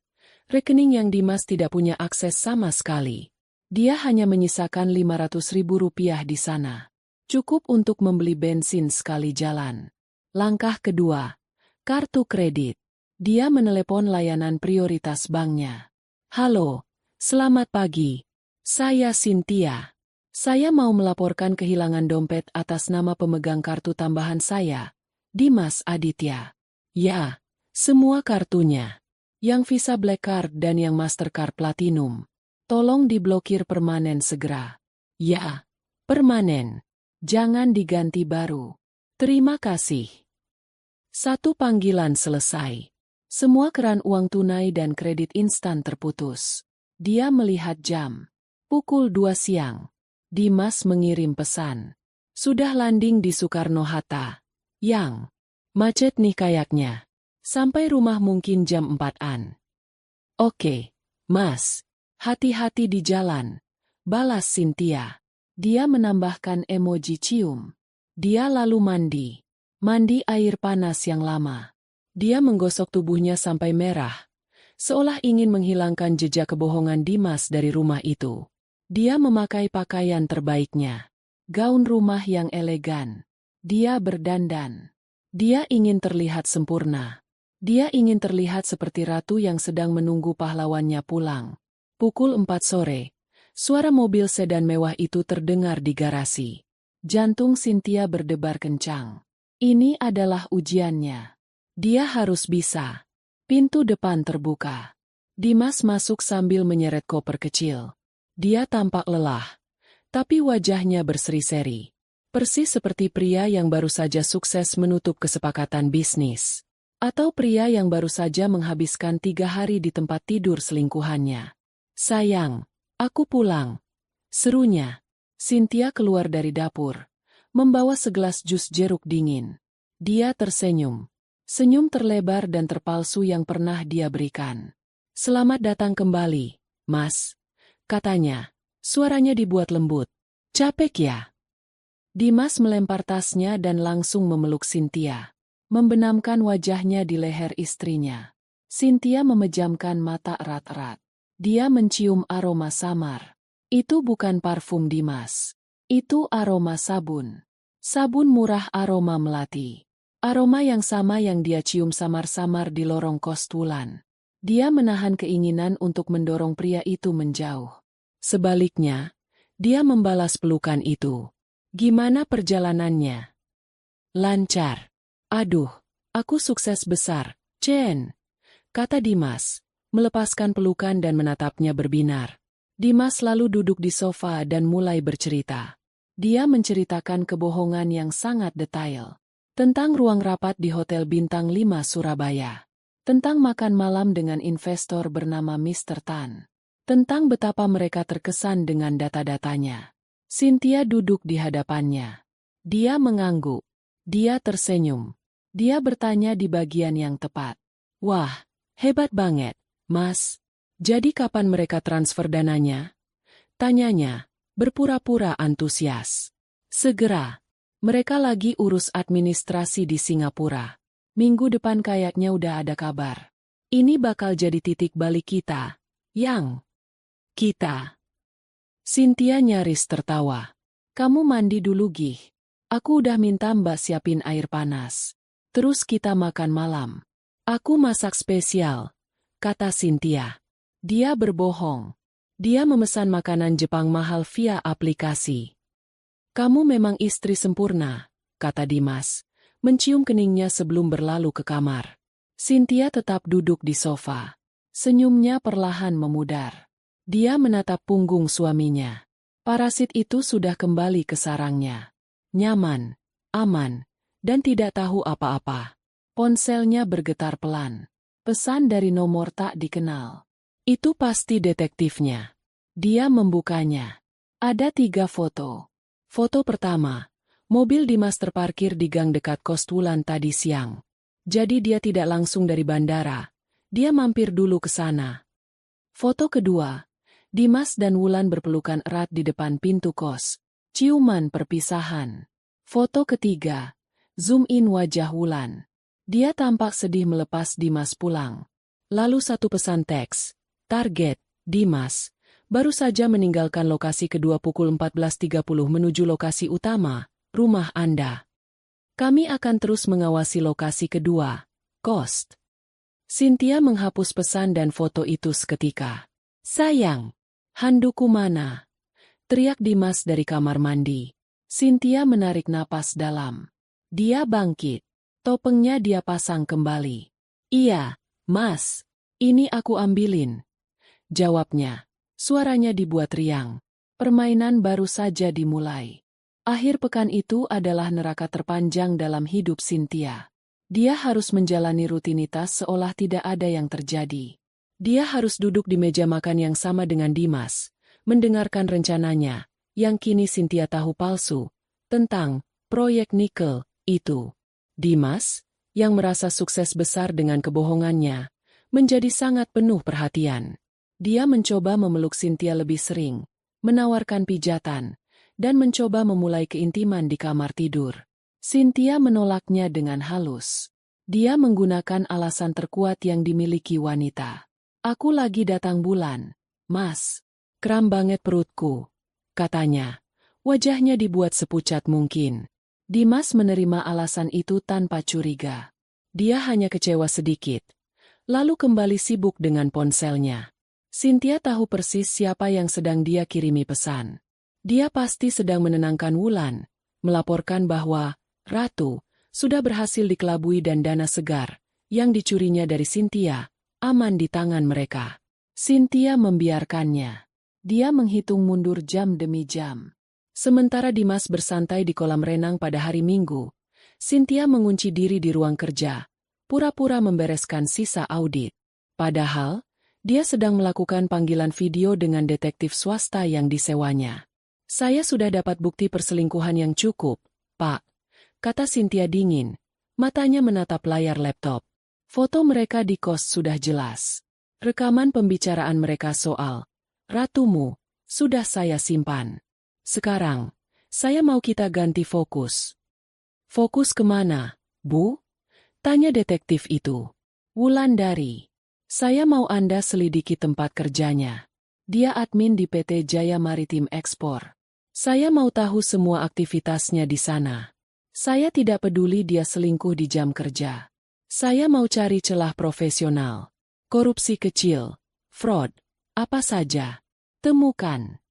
Rekening yang Dimas tidak punya akses sama sekali. Dia hanya menyisakan 500.000 rupiah di sana. Cukup untuk membeli bensin sekali jalan. Langkah kedua, kartu kredit. Dia menelepon layanan prioritas banknya. Halo, Selamat pagi. Saya Cynthia. Saya mau melaporkan kehilangan dompet atas nama pemegang kartu tambahan saya, Dimas Aditya. Ya, semua kartunya. Yang Visa Black Card dan yang Mastercard Platinum. Tolong diblokir permanen segera. Ya, permanen. Jangan diganti baru. Terima kasih. Satu panggilan selesai. Semua keran uang tunai dan kredit instan terputus. Dia melihat jam. Pukul 2 siang. Dimas mengirim pesan. Sudah landing di Soekarno-Hatta. Yang macet nih kayaknya. Sampai rumah mungkin jam 4-an. Oke, Mas. Hati-hati di jalan. Balas Cynthia. Dia menambahkan emoji cium. Dia lalu mandi. Mandi air panas yang lama. Dia menggosok tubuhnya sampai merah, seolah ingin menghilangkan jejak kebohongan Dimas dari rumah itu. Dia memakai pakaian terbaiknya. Gaun rumah yang elegan. Dia berdandan. Dia ingin terlihat sempurna. Dia ingin terlihat seperti ratu yang sedang menunggu pahlawannya pulang. Pukul 4 sore, suara mobil sedan mewah itu terdengar di garasi. Jantung Cynthia berdebar kencang. Ini adalah ujiannya. Dia harus bisa. Pintu depan terbuka. Dimas masuk sambil menyeret koper kecil. Dia tampak lelah, tapi wajahnya berseri-seri. Persis seperti pria yang baru saja sukses menutup kesepakatan bisnis. Atau pria yang baru saja menghabiskan 3 hari di tempat tidur selingkuhannya. Sayang, aku pulang. Serunya. Cynthia keluar dari dapur, membawa segelas jus jeruk dingin. Dia tersenyum. Senyum terlebar dan terpalsu yang pernah dia berikan. Selamat datang kembali, Mas. Katanya. Suaranya dibuat lembut. Capek ya? Dimas melempar tasnya dan langsung memeluk Cynthia. Membenamkan wajahnya di leher istrinya. Cynthia memejamkan mata erat-erat. Dia mencium aroma samar. Itu bukan parfum Dimas. Itu aroma sabun. Sabun murah aroma melati. Aroma yang sama yang dia cium samar-samar di lorong kos Wulan. Dia menahan keinginan untuk mendorong pria itu menjauh. Sebaliknya, dia membalas pelukan itu. Gimana perjalanannya? Lancar. Aduh, aku sukses besar, Chen. Kata Dimas, melepaskan pelukan dan menatapnya berbinar. Dimas lalu duduk di sofa dan mulai bercerita. Dia menceritakan kebohongan yang sangat detail. Tentang ruang rapat di Hotel Bintang 5 Surabaya. Tentang makan malam dengan investor bernama Mr. Tan. Tentang betapa mereka terkesan dengan data-datanya. Cynthia duduk di hadapannya. Dia mengangguk. Dia tersenyum. Dia bertanya di bagian yang tepat. Wah, hebat banget, Mas. Jadi kapan mereka transfer dananya? Tanyanya, berpura-pura antusias. Segera. Mereka lagi urus administrasi di Singapura. Minggu depan kayaknya udah ada kabar. Ini bakal jadi titik balik kita. Yang kita. Cynthia nyaris tertawa. Kamu mandi dulu, Gih. Aku udah minta Mbak siapin air panas. Terus kita makan malam. Aku masak spesial, kata Cynthia. Dia berbohong. Dia memesan makanan Jepang mahal via aplikasi. Kamu memang istri sempurna, kata Dimas, mencium keningnya sebelum berlalu ke kamar. Cynthia tetap duduk di sofa. Senyumnya perlahan memudar. Dia menatap punggung suaminya. Parasit itu sudah kembali ke sarangnya. Nyaman, aman, dan tidak tahu apa-apa. Ponselnya bergetar pelan. Pesan dari nomor tak dikenal. Itu pasti detektifnya. Dia membukanya. Ada 3 foto. Foto pertama, mobil Dimas terparkir di gang dekat kos Wulan tadi siang. Jadi dia tidak langsung dari bandara. Dia mampir dulu ke sana. Foto kedua, Dimas dan Wulan berpelukan erat di depan pintu kos. Ciuman perpisahan. Foto ketiga, zoom in wajah Wulan. Dia tampak sedih melepas Dimas pulang. Lalu satu pesan teks. Target, Dimas, baru saja meninggalkan lokasi kedua pukul 14.30 menuju lokasi utama, rumah Anda. Kami akan terus mengawasi lokasi kedua, Coast. Cynthia menghapus pesan dan foto itu seketika. Sayang, handukku mana? Teriak Dimas dari kamar mandi. Cynthia menarik napas dalam. Dia bangkit. Topengnya dia pasang kembali. Iya, Mas. Ini aku ambilin. Jawabnya. Suaranya dibuat riang. Permainan baru saja dimulai. Akhir pekan itu adalah neraka terpanjang dalam hidup Cynthia. Dia harus menjalani rutinitas seolah tidak ada yang terjadi. Dia harus duduk di meja makan yang sama dengan Dimas, mendengarkan rencananya, yang kini Cynthia tahu palsu, tentang proyek nikel itu. Dimas, yang merasa sukses besar dengan kebohongannya, menjadi sangat penuh perhatian. Dia mencoba memeluk Cynthia lebih sering, menawarkan pijatan, dan mencoba memulai keintiman di kamar tidur. Cynthia menolaknya dengan halus. Dia menggunakan alasan terkuat yang dimiliki wanita. Aku lagi datang bulan, Mas. Kram banget perutku, katanya. Wajahnya dibuat sepucat mungkin. Dimas menerima alasan itu tanpa curiga. Dia hanya kecewa sedikit. Lalu kembali sibuk dengan ponselnya. Cynthia tahu persis siapa yang sedang dia kirimi pesan. Dia pasti sedang menenangkan Wulan, melaporkan bahwa Ratu sudah berhasil dikelabui dan dana segar yang dicurinya dari Cynthia aman di tangan mereka. Cynthia membiarkannya. Dia menghitung mundur jam demi jam. Sementara Dimas bersantai di kolam renang pada hari Minggu, Cynthia mengunci diri di ruang kerja, pura-pura membereskan sisa audit. Padahal, dia sedang melakukan panggilan video dengan detektif swasta yang disewanya. Saya sudah dapat bukti perselingkuhan yang cukup, Pak, kata Cynthia dingin, matanya menatap layar laptop. Foto mereka di kos sudah jelas. Rekaman pembicaraan mereka soal Ratumu sudah saya simpan. Sekarang, saya mau kita ganti fokus. Fokus kemana, Bu? Tanya detektif itu. Wulandari. Saya mau Anda selidiki tempat kerjanya. Dia admin di PT Jaya Maritim Ekspor. Saya mau tahu semua aktivitasnya di sana. Saya tidak peduli dia selingkuh di jam kerja. Saya mau cari celah profesional. Korupsi kecil, fraud, apa saja. Temukan.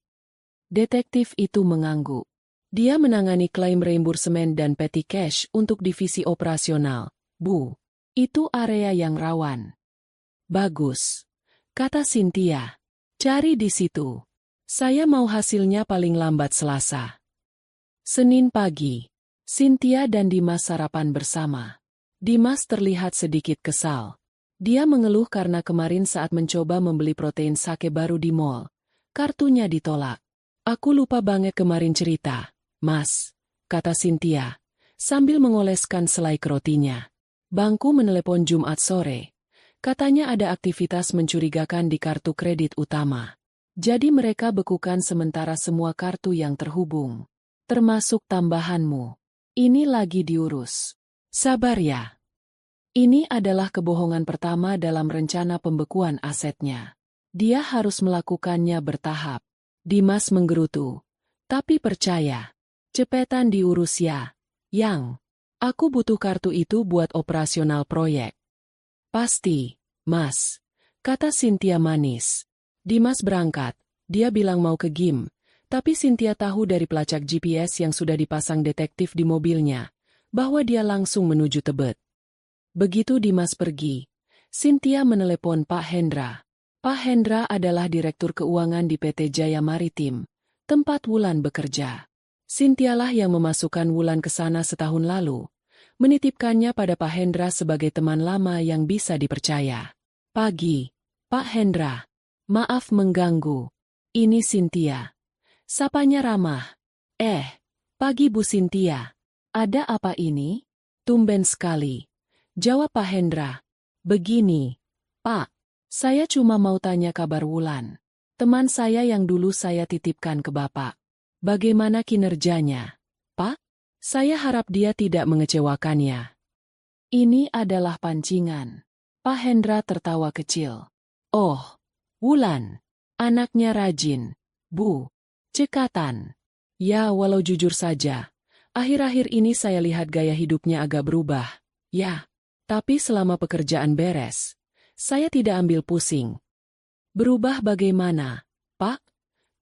Detektif itu mengangguk. Dia menangani klaim reimbursement dan petty cash untuk divisi operasional. Bu, itu area yang rawan. Bagus, kata Cynthia. Cari di situ. Saya mau hasilnya paling lambat Selasa. Senin pagi, Cynthia dan Dimas sarapan bersama. Dimas terlihat sedikit kesal. Dia mengeluh karena kemarin saat mencoba membeli protein sake baru di mall, kartunya ditolak. Aku lupa banget kemarin cerita, Mas, kata Cynthia, sambil mengoleskan selai rotinya. Bangku menelepon Jumat sore. Katanya ada aktivitas mencurigakan di kartu kredit utama. Jadi mereka bekukan sementara semua kartu yang terhubung. Termasuk tambahanmu. Ini lagi diurus. Sabar ya. Ini adalah kebohongan pertama dalam rencana pembekuan asetnya. Dia harus melakukannya bertahap. Dimas menggerutu. Tapi percaya. Cepetan diurus ya. Yang. Aku butuh kartu itu buat operasional proyek. Pasti, Mas. Kata Cynthia manis. Dimas berangkat. Dia bilang mau ke gym. Tapi Cynthia tahu dari pelacak GPS yang sudah dipasang detektif di mobilnya, bahwa dia langsung menuju Tebet. Begitu Dimas pergi, Cynthia menelepon Pak Hendra. Pak Hendra adalah Direktur Keuangan di PT Jaya Maritim, tempat Wulan bekerja. Cynthialah yang memasukkan Wulan ke sana setahun lalu, menitipkannya pada Pak Hendra sebagai teman lama yang bisa dipercaya. Pagi, Pak Hendra. Maaf mengganggu. Ini Cynthia. Sapanya ramah. Pagi Bu Cynthia. Ada apa ini? Tumben sekali. Jawab Pak Hendra. Begini, Pak. Saya cuma mau tanya kabar Wulan. Teman saya yang dulu saya titipkan ke Bapak. Bagaimana kinerjanya? Pak? Saya harap dia tidak mengecewakannya. Ini adalah pancingan. Pak Hendra tertawa kecil. Oh, Wulan. Anaknya rajin. Bu. Cekatan. Ya, walau jujur saja. Akhir-akhir ini saya lihat gaya hidupnya agak berubah. Ya. Tapi selama pekerjaan beres, saya tidak ambil pusing. Berubah bagaimana, Pak?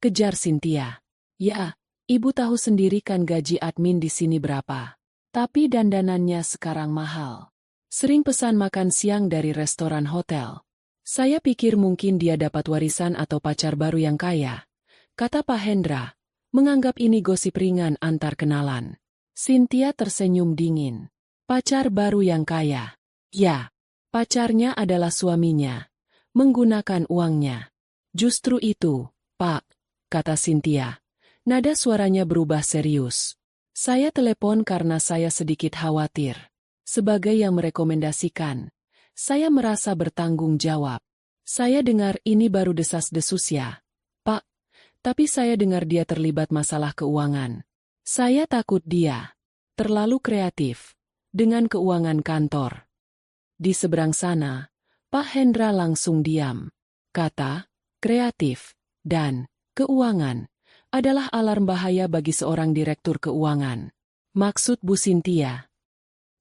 Kejar Cynthia. Ya, ibu tahu sendiri kan gaji admin di sini berapa. Tapi dandanannya sekarang mahal. Sering pesan makan siang dari restoran hotel. Saya pikir mungkin dia dapat warisan atau pacar baru yang kaya, kata Pak Hendra, menganggap ini gosip ringan antar kenalan. Cynthia tersenyum dingin. Pacar baru yang kaya. Ya, pacarnya adalah suaminya. Menggunakan uangnya. Justru itu, Pak, kata Cynthia. Nada suaranya berubah serius. Saya telepon karena saya sedikit khawatir. Sebagai yang merekomendasikan, saya merasa bertanggung jawab. Saya dengar ini baru desas-desus ya, Pak. Tapi saya dengar dia terlibat masalah keuangan. Saya takut dia terlalu kreatif dengan keuangan kantor. Di seberang sana, Pak Hendra langsung diam. Kata, kreatif, dan keuangan adalah alarm bahaya bagi seorang direktur keuangan. Maksud Bu Cynthia?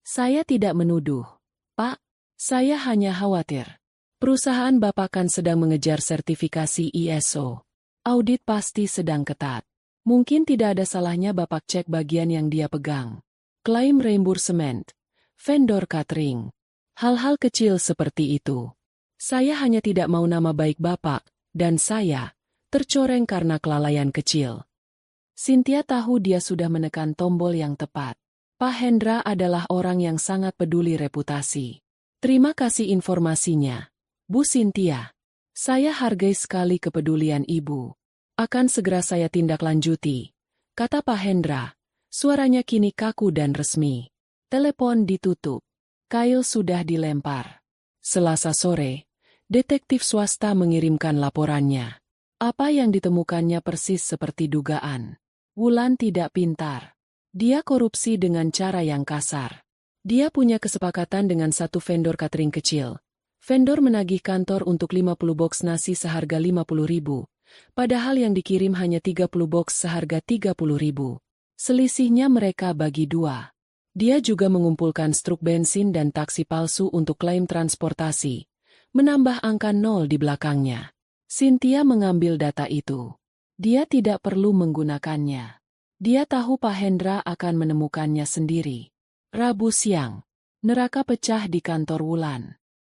Saya tidak menuduh, Pak. Saya hanya khawatir. Perusahaan Bapak kan sedang mengejar sertifikasi ISO. Audit pasti sedang ketat. Mungkin tidak ada salahnya Bapak cek bagian yang dia pegang. Klaim reimbursement, vendor catering. Hal-hal kecil seperti itu. Saya hanya tidak mau nama baik Bapak, dan saya, tercoreng karena kelalaian kecil. Cynthia tahu dia sudah menekan tombol yang tepat. Pak Hendra adalah orang yang sangat peduli reputasi. Terima kasih informasinya, Bu Cynthia. Saya hargai sekali kepedulian Ibu. Akan segera saya tindak lanjuti, kata Pak Hendra. Suaranya kini kaku dan resmi. Telepon ditutup. Kail sudah dilempar. Selasa sore, detektif swasta mengirimkan laporannya. Apa yang ditemukannya persis seperti dugaan. Wulan tidak pintar. Dia korupsi dengan cara yang kasar. Dia punya kesepakatan dengan satu vendor catering kecil. Vendor menagih kantor untuk 50 box nasi seharga 50.000, padahal yang dikirim hanya 30 box seharga 30.000. Selisihnya mereka bagi dua. Dia juga mengumpulkan struk bensin dan taksi palsu untuk klaim transportasi, menambah angka 0 di belakangnya. Cynthia mengambil data itu. Dia tidak perlu menggunakannya. Dia tahu Pak Hendra akan menemukannya sendiri. Rabu siang, neraka pecah di kantor Wulan.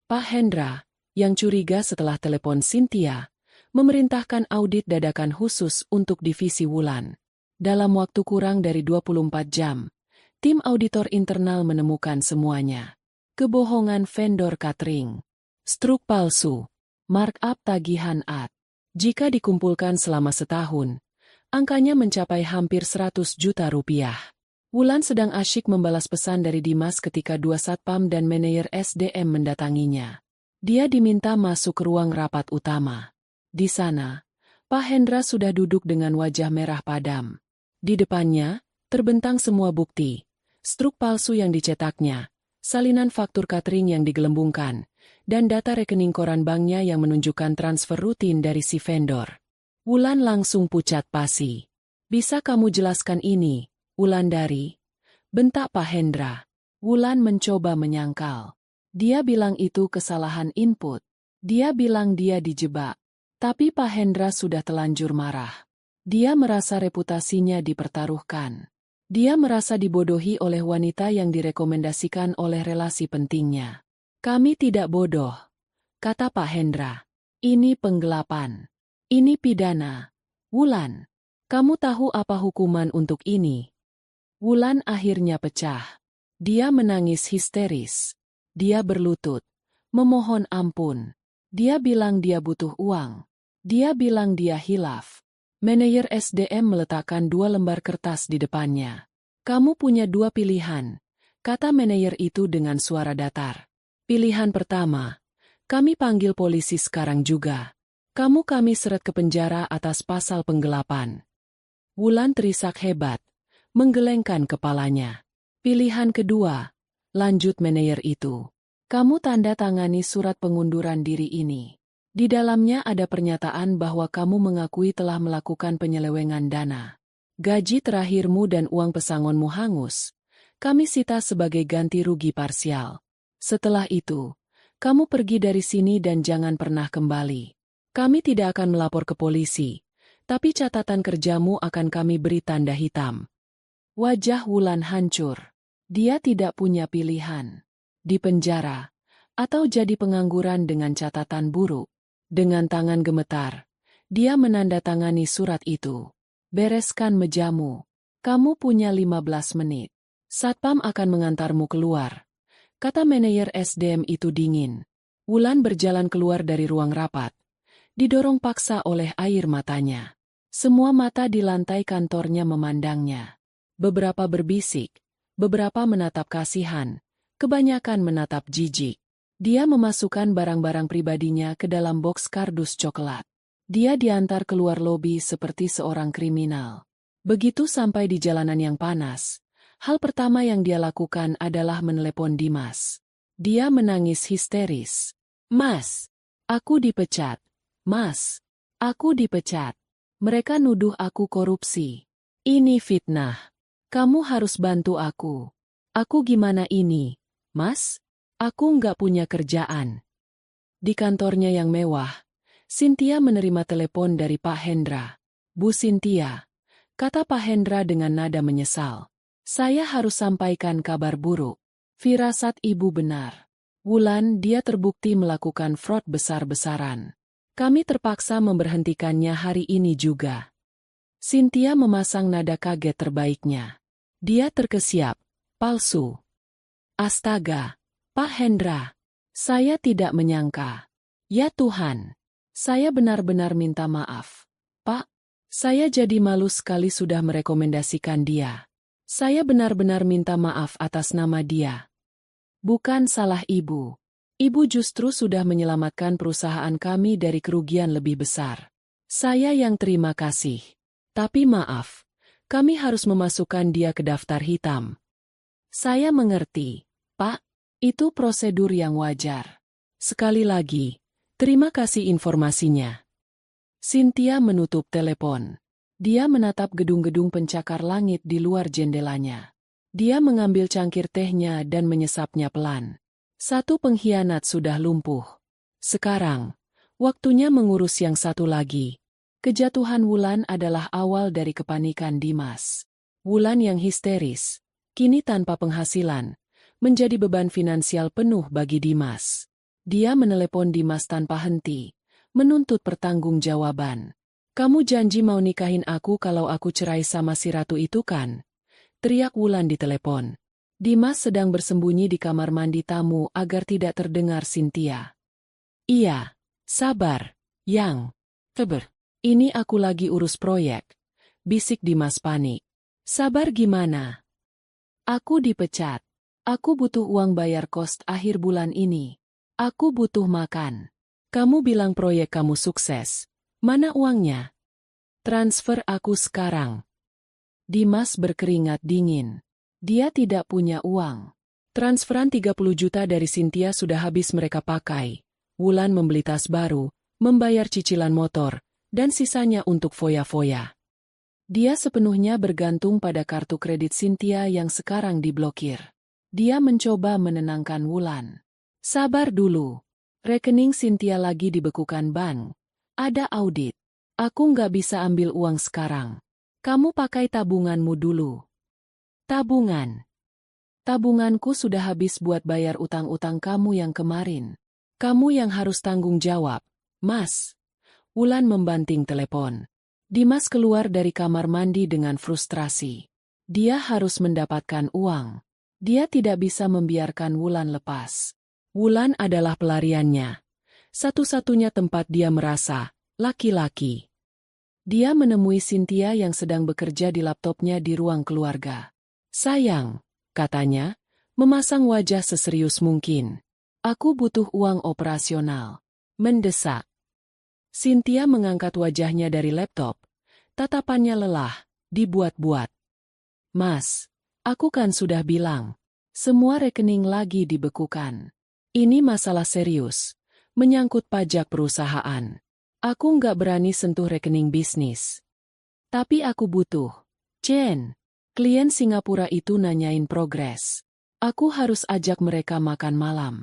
Pak Hendra, yang curiga setelah telepon Cynthia, memerintahkan audit dadakan khusus untuk divisi Wulan. Dalam waktu kurang dari 24 jam, tim auditor internal menemukan semuanya. Kebohongan vendor catering, struk palsu, markup tagihan ad. Jika dikumpulkan selama setahun, angkanya mencapai hampir 100 juta rupiah. Wulan sedang asyik membalas pesan dari Dimas ketika dua satpam dan manajer SDM mendatanginya. Dia diminta masuk ke ruang rapat utama. Di sana, Pak Hendra sudah duduk dengan wajah merah padam. Di depannya, terbentang semua bukti. Struk palsu yang dicetaknya, salinan faktur catering yang digelembungkan, dan data rekening koran banknya yang menunjukkan transfer rutin dari si vendor. Wulan langsung pucat pasi. Bisa kamu jelaskan ini, Wulandari? Bentak Pak Hendra. Wulan mencoba menyangkal. Dia bilang itu kesalahan input. Dia bilang dia dijebak. Tapi Pak Hendra sudah telanjur marah. Dia merasa reputasinya dipertaruhkan. Dia merasa dibodohi oleh wanita yang direkomendasikan oleh relasi pentingnya. Kami tidak bodoh, kata Pak Hendra. Ini penggelapan. Ini pidana. Wulan, kamu tahu apa hukuman untuk ini? Wulan akhirnya pecah. Dia menangis histeris. Dia berlutut, memohon ampun. Dia bilang dia butuh uang. Dia bilang dia hilaf. Manajer SDM meletakkan 2 lembar kertas di depannya. Kamu punya 2 pilihan, kata manajer itu dengan suara datar. Pilihan pertama, kami panggil polisi sekarang juga. Kami seret ke penjara atas pasal penggelapan. Wulan terisak hebat, menggelengkan kepalanya. Pilihan kedua, lanjut manajer itu. Kamu tanda tangani surat pengunduran diri ini. Di dalamnya ada pernyataan bahwa kamu mengakui telah melakukan penyelewengan dana. Gaji terakhirmu dan uang pesangonmu hangus. Kami sita sebagai ganti rugi parsial. Setelah itu, kamu pergi dari sini dan jangan pernah kembali. Kami tidak akan melapor ke polisi, tapi catatan kerjamu akan kami beri tanda hitam. Wajah Wulan hancur. Dia tidak punya pilihan. Di penjara, atau jadi pengangguran dengan catatan buruk. Dengan tangan gemetar, dia menandatangani surat itu. Bereskan mejamu. Kamu punya 15 menit. Satpam akan mengantarmu keluar. Kata manajer SDM itu dingin. Wulan berjalan keluar dari ruang rapat. Didorong paksa oleh air matanya. Semua mata di lantai kantornya memandangnya. Beberapa berbisik, beberapa menatap kasihan, kebanyakan menatap jijik. Dia memasukkan barang-barang pribadinya ke dalam boks kardus coklat. Dia diantar keluar lobi seperti seorang kriminal. Begitu sampai di jalanan yang panas, hal pertama yang dia lakukan adalah menelepon Dimas. Dia menangis histeris. "Mas, aku dipecat. Mas, aku dipecat. Mereka nuduh aku korupsi. Ini fitnah. Kamu harus bantu aku. Aku gimana ini, Mas? Aku nggak punya kerjaan." Di kantornya yang mewah, Cynthia menerima telepon dari Pak Hendra. "Bu Cynthia," kata Pak Hendra dengan nada menyesal. "Saya harus sampaikan kabar buruk. Firasat Ibu benar. Wulan, dia terbukti melakukan fraud besar-besaran. Kami terpaksa memberhentikannya hari ini juga." Cynthia memasang nada kaget terbaiknya. Dia terkesiap. "Palsu. Astaga, Pak Hendra. Saya tidak menyangka. Ya Tuhan. Saya benar-benar minta maaf. Pak, saya jadi malu sekali sudah merekomendasikan dia. Saya benar-benar minta maaf atas nama dia. Bukan salah Ibu. Ibu justru sudah menyelamatkan perusahaan kami dari kerugian lebih besar. Saya yang terima kasih. Tapi maaf, kami harus memasukkan dia ke daftar hitam." "Saya mengerti, Pak. Itu prosedur yang wajar. Sekali lagi, terima kasih informasinya." Cynthia menutup telepon. Dia menatap gedung-gedung pencakar langit di luar jendelanya. Dia mengambil cangkir tehnya dan menyesapnya pelan. Satu pengkhianat sudah lumpuh. Sekarang, waktunya mengurus yang satu lagi. Kejatuhan Wulan adalah awal dari kepanikan Dimas. Wulan yang histeris, kini tanpa penghasilan, menjadi beban finansial penuh bagi Dimas. Dia menelepon Dimas tanpa henti, menuntut pertanggungjawaban. "Kamu janji mau nikahin aku kalau aku cerai sama si ratu itu kan?" teriak Wulan di telepon. Dimas sedang bersembunyi di kamar mandi tamu agar tidak terdengar Cynthia. "Iya, sabar, Yang. Teber. Ini aku lagi urus proyek," bisik Dimas panik. "Sabar gimana? Aku dipecat. Aku butuh uang bayar kos akhir bulan ini. Aku butuh makan. Kamu bilang proyek kamu sukses. Mana uangnya? Transfer aku sekarang." Dimas berkeringat dingin. Dia tidak punya uang. Transferan 30 juta dari Cynthia sudah habis mereka pakai. Wulan membeli tas baru, membayar cicilan motor, dan sisanya untuk foya-foya. Dia sepenuhnya bergantung pada kartu kredit Cynthia yang sekarang diblokir. Dia mencoba menenangkan Wulan. "Sabar dulu. Rekening Cynthia lagi dibekukan bank. Ada audit. Aku nggak bisa ambil uang sekarang. Kamu pakai tabunganmu dulu." "Tabungan? Tabunganku sudah habis buat bayar utang-utang kamu yang kemarin. Kamu yang harus tanggung jawab, Mas." Wulan membanting telepon. Dimas keluar dari kamar mandi dengan frustrasi. Dia harus mendapatkan uang. Dia tidak bisa membiarkan Wulan lepas. Wulan adalah pelariannya. Satu-satunya tempat dia merasa laki-laki. Dia menemui Cynthia yang sedang bekerja di laptopnya di ruang keluarga. "Sayang," katanya, memasang wajah seserius mungkin. "Aku butuh uang operasional." Mendesak. Cynthia mengangkat wajahnya dari laptop. Tatapannya lelah, dibuat-buat. "Mas, aku kan sudah bilang. Semua rekening lagi dibekukan. Ini masalah serius. Menyangkut pajak perusahaan. Aku nggak berani sentuh rekening bisnis. Tapi aku butuh. Chen, klien Singapura itu nanyain progres. Aku harus ajak mereka makan malam.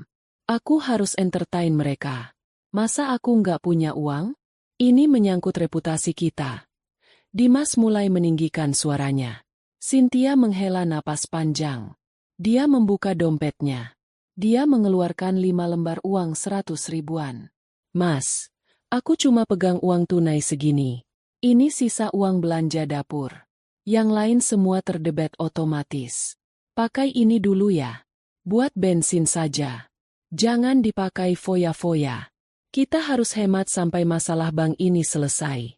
Aku harus entertain mereka. Masa aku nggak punya uang?" Ini menyangkut reputasi kita. Dimas mulai meninggikan suaranya. Cynthia menghela napas panjang. Dia membuka dompetnya. Dia mengeluarkan 5 lembar uang 100 ribuan. Mas, aku cuma pegang uang tunai segini. Ini sisa uang belanja dapur. Yang lain semua terdebet otomatis. Pakai ini dulu ya. Buat bensin saja. Jangan dipakai foya-foya. Kita harus hemat sampai masalah bank ini selesai.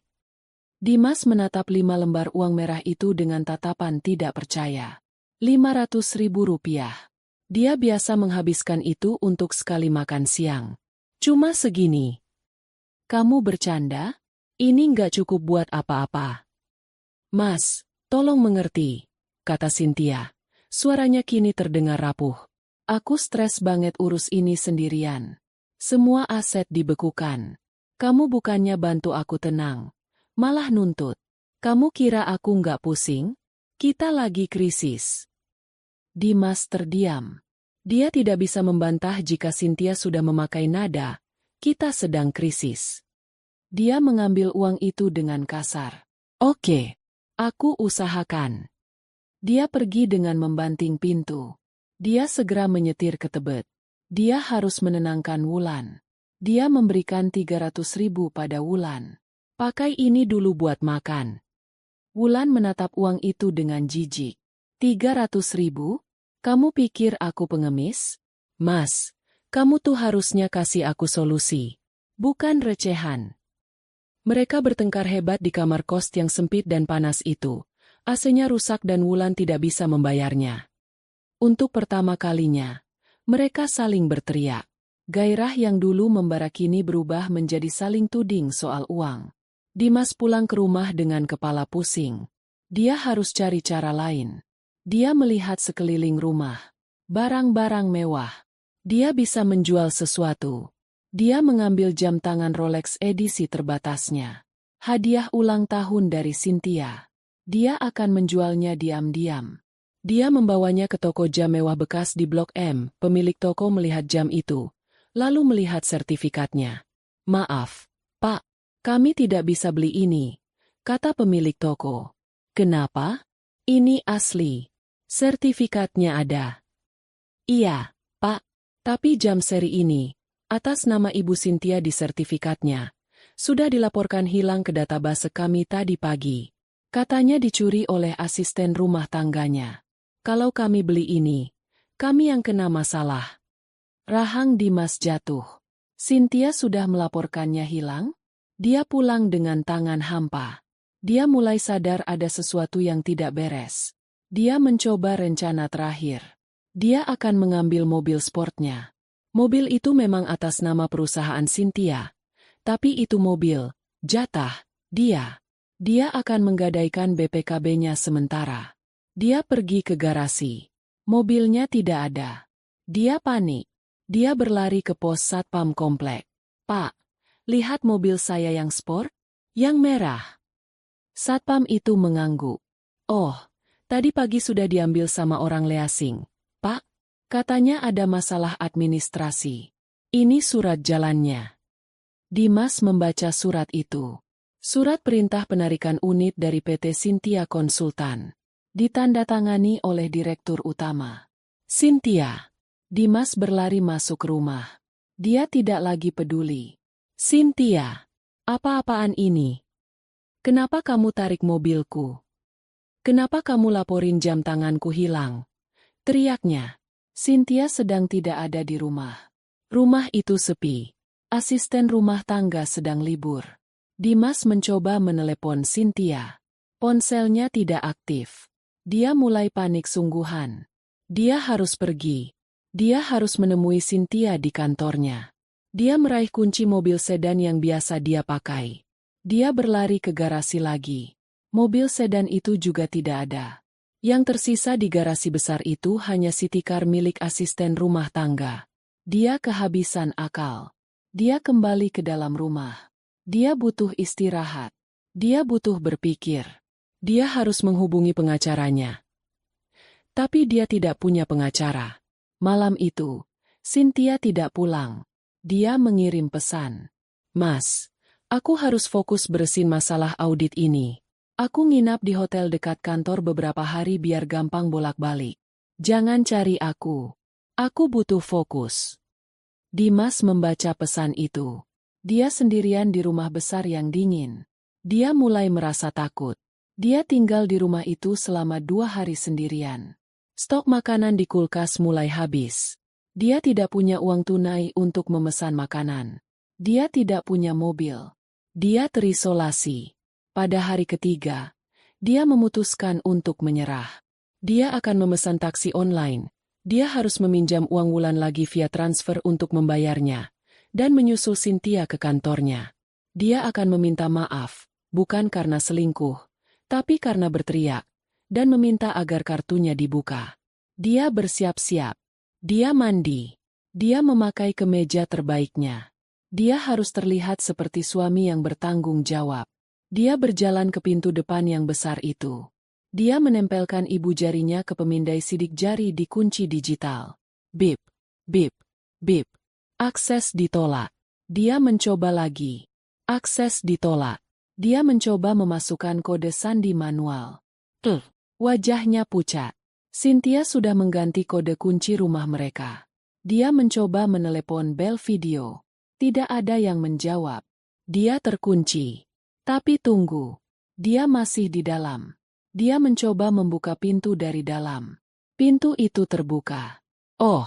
Dimas menatap 5 lembar uang merah itu dengan tatapan tidak percaya. 500 ribu rupiah. Dia biasa menghabiskan itu untuk sekali makan siang. Cuma segini. Kamu bercanda? Ini nggak cukup buat apa-apa. Mas, tolong mengerti, kata Cynthia. Suaranya kini terdengar rapuh. Aku stres banget urus ini sendirian. Semua aset dibekukan. Kamu bukannya bantu aku tenang. Malah nuntut. Kamu kira aku nggak pusing? Kita lagi krisis. Dimas terdiam. Dia tidak bisa membantah jika Cynthia sudah memakai nada, kita sedang krisis. Dia mengambil uang itu dengan kasar. Oke, aku usahakan. Dia pergi dengan membanting pintu. Dia segera menyetir ke Tebet. Dia harus menenangkan Wulan. Dia memberikan 300 ribu pada Wulan. Pakai ini dulu buat makan. Wulan menatap uang itu dengan jijik. 300 ribu? Kamu pikir aku pengemis? Mas, kamu tuh harusnya kasih aku solusi. Bukan recehan. Mereka bertengkar hebat di kamar kos yang sempit dan panas itu. AC-nya rusak dan Wulan tidak bisa membayarnya. Untuk pertama kalinya, mereka saling berteriak. Gairah yang dulu membara kini berubah menjadi saling tuding soal uang. Dimas pulang ke rumah dengan kepala pusing. Dia harus cari cara lain. Dia melihat sekeliling rumah. Barang-barang mewah. Dia bisa menjual sesuatu. Dia mengambil jam tangan Rolex edisi terbatasnya. Hadiah ulang tahun dari Cynthia. Dia akan menjualnya diam-diam. Dia membawanya ke toko jam mewah bekas di Blok M. Pemilik toko melihat jam itu, lalu melihat sertifikatnya. Maaf, Pak. Kami tidak bisa beli ini, kata pemilik toko. Kenapa? Ini asli. Sertifikatnya ada. Iya, Pak. Tapi jam seri ini, atas nama Ibu Cynthia di sertifikatnya, sudah dilaporkan hilang ke database kami tadi pagi. Katanya dicuri oleh asisten rumah tangganya. Kalau kami beli ini, kami yang kena masalah. Rahang Dimas jatuh. Cynthia sudah melaporkannya hilang? Dia pulang dengan tangan hampa. Dia mulai sadar ada sesuatu yang tidak beres. Dia mencoba rencana terakhir. Dia akan mengambil mobil sportnya. Mobil itu memang atas nama perusahaan Cynthia. Tapi itu mobil, jatah, dia. Dia akan menggadaikan BPKB-nya sementara. Dia pergi ke garasi. Mobilnya tidak ada. Dia panik. Dia berlari ke pos satpam komplek. Pak. Lihat mobil saya yang sport, yang merah. Satpam itu mengangguk. Oh, tadi pagi sudah diambil sama orang leasing. Pak, katanya ada masalah administrasi. Ini surat jalannya. Dimas membaca surat itu. Surat perintah penarikan unit dari PT Cynthia Konsultan. Ditandatangani oleh Direktur Utama. Cynthia. Dimas berlari masuk rumah. Dia tidak lagi peduli. Cynthia, apa-apaan ini? Kenapa kamu tarik mobilku? Kenapa kamu laporin jam tanganku hilang? Teriaknya. Cynthia sedang tidak ada di rumah. Rumah itu sepi. Asisten rumah tangga sedang libur. Dimas mencoba menelepon Cynthia. Ponselnya tidak aktif. Dia mulai panik sungguhan. Dia harus pergi. Dia harus menemui Cynthia di kantornya. Dia meraih kunci mobil sedan yang biasa dia pakai. Dia berlari ke garasi lagi. Mobil sedan itu juga tidak ada. Yang tersisa di garasi besar itu hanya city car milik asisten rumah tangga. Dia kehabisan akal. Dia kembali ke dalam rumah. Dia butuh istirahat. Dia butuh berpikir. Dia harus menghubungi pengacaranya. Tapi dia tidak punya pengacara. Malam itu, Cynthia tidak pulang. Dia mengirim pesan. Mas, Aku harus fokus beresin masalah audit ini. Aku nginap di hotel dekat kantor beberapa hari biar gampang bolak-balik. Jangan cari aku. Aku butuh fokus. Dimas membaca pesan itu. Dia sendirian di rumah besar yang dingin. Dia mulai merasa takut. Dia tinggal di rumah itu selama 2 hari sendirian. Stok makanan di kulkas mulai habis. Dia tidak punya uang tunai untuk memesan makanan. Dia tidak punya mobil. Dia terisolasi. Pada hari ketiga, dia memutuskan untuk menyerah. Dia akan memesan taksi online. Dia harus meminjam uang Wulan lagi via transfer untuk membayarnya, dan menyusul Cynthia ke kantornya. Dia akan meminta maaf, bukan karena selingkuh, tapi karena berteriak, dan meminta agar kartunya dibuka. Dia bersiap-siap. Dia mandi. Dia memakai kemeja terbaiknya. Dia harus terlihat seperti suami yang bertanggung jawab. Dia berjalan ke pintu depan yang besar itu. Dia menempelkan ibu jarinya ke pemindai sidik jari di kunci digital. Bip, bip, bip. Akses ditolak. Dia mencoba lagi. Akses ditolak. Dia mencoba memasukkan kode sandi manual. Wajahnya pucat. Cynthia sudah mengganti kode kunci rumah mereka. Dia mencoba menelepon bel video. Tidak ada yang menjawab. Dia terkunci. Tapi tunggu. Dia masih di dalam. Dia mencoba membuka pintu dari dalam. Pintu itu terbuka. Oh,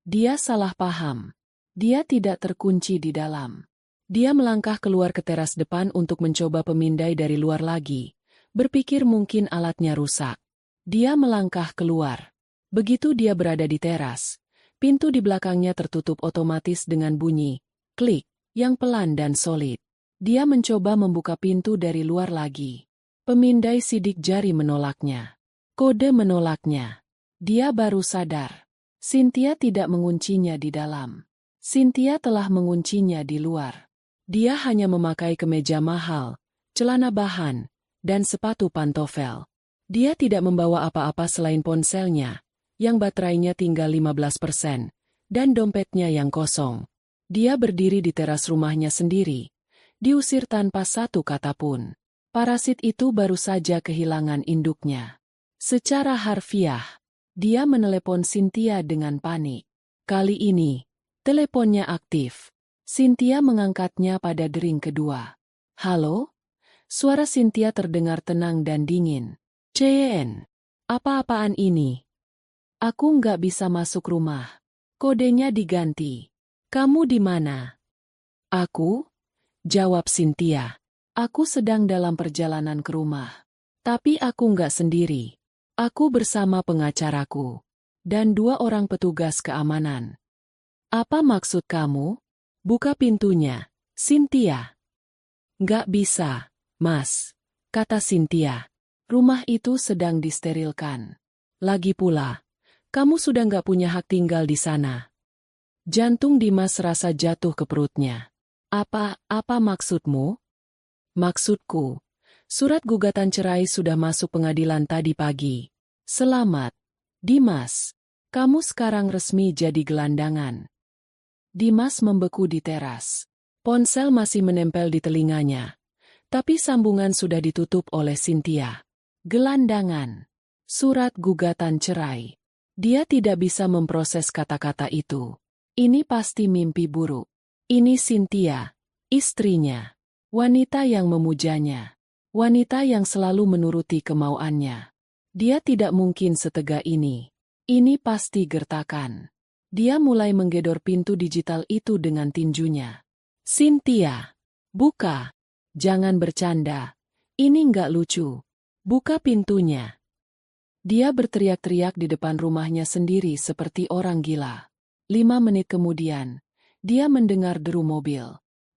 dia salah paham. Dia tidak terkunci di dalam. Dia melangkah keluar ke teras depan untuk mencoba pemindai dari luar lagi. Berpikir mungkin alatnya rusak. Dia melangkah keluar. Begitu dia berada di teras, pintu di belakangnya tertutup otomatis dengan bunyi klik yang pelan dan solid. Dia mencoba membuka pintu dari luar lagi. Pemindai sidik jari menolaknya. Kode menolaknya. Dia baru sadar. Cynthia tidak menguncinya di dalam. Cynthia telah menguncinya di luar. Dia hanya memakai kemeja mahal, celana bahan, dan sepatu pantofel. Dia tidak membawa apa-apa selain ponselnya, yang baterainya tinggal 15%, dan dompetnya yang kosong. Dia berdiri di teras rumahnya sendiri, diusir tanpa satu kata pun. Parasit itu baru saja kehilangan induknya. Secara harfiah, dia menelepon Cynthia dengan panik. Kali ini, teleponnya aktif. Cynthia mengangkatnya pada dering kedua. Halo? Suara Cynthia terdengar tenang dan dingin. CN. Apa-apaan ini? Aku nggak bisa masuk rumah. Kodenya diganti. Kamu di mana? Aku? Jawab Cynthia. Aku sedang dalam perjalanan ke rumah. Tapi aku nggak sendiri. Aku bersama pengacaraku. Dan 2 orang petugas keamanan. Apa maksud kamu? Buka pintunya, Cynthia. Nggak bisa, Mas, kata Cynthia. Rumah itu sedang disterilkan. Lagi pula, kamu sudah nggak punya hak tinggal di sana. Jantung Dimas rasa jatuh ke perutnya. Apa maksudmu? Maksudku, surat gugatan cerai sudah masuk pengadilan tadi pagi. Selamat, Dimas. Kamu sekarang resmi jadi gelandangan. Dimas membeku di teras. Ponsel masih menempel di telinganya. Tapi sambungan sudah ditutup oleh Cynthia. Gelandangan. Surat gugatan cerai. Dia tidak bisa memproses kata-kata itu. Ini pasti mimpi buruk. Ini Cynthia, istrinya. Wanita yang memujanya. Wanita yang selalu menuruti kemauannya. Dia tidak mungkin setegak ini. Ini pasti gertakan. Dia mulai menggedor pintu digital itu dengan tinjunya. Cynthia, buka. Jangan bercanda. Ini nggak lucu. Buka pintunya. Dia berteriak-teriak di depan rumahnya sendiri seperti orang gila. 5 menit kemudian, dia mendengar deru mobil.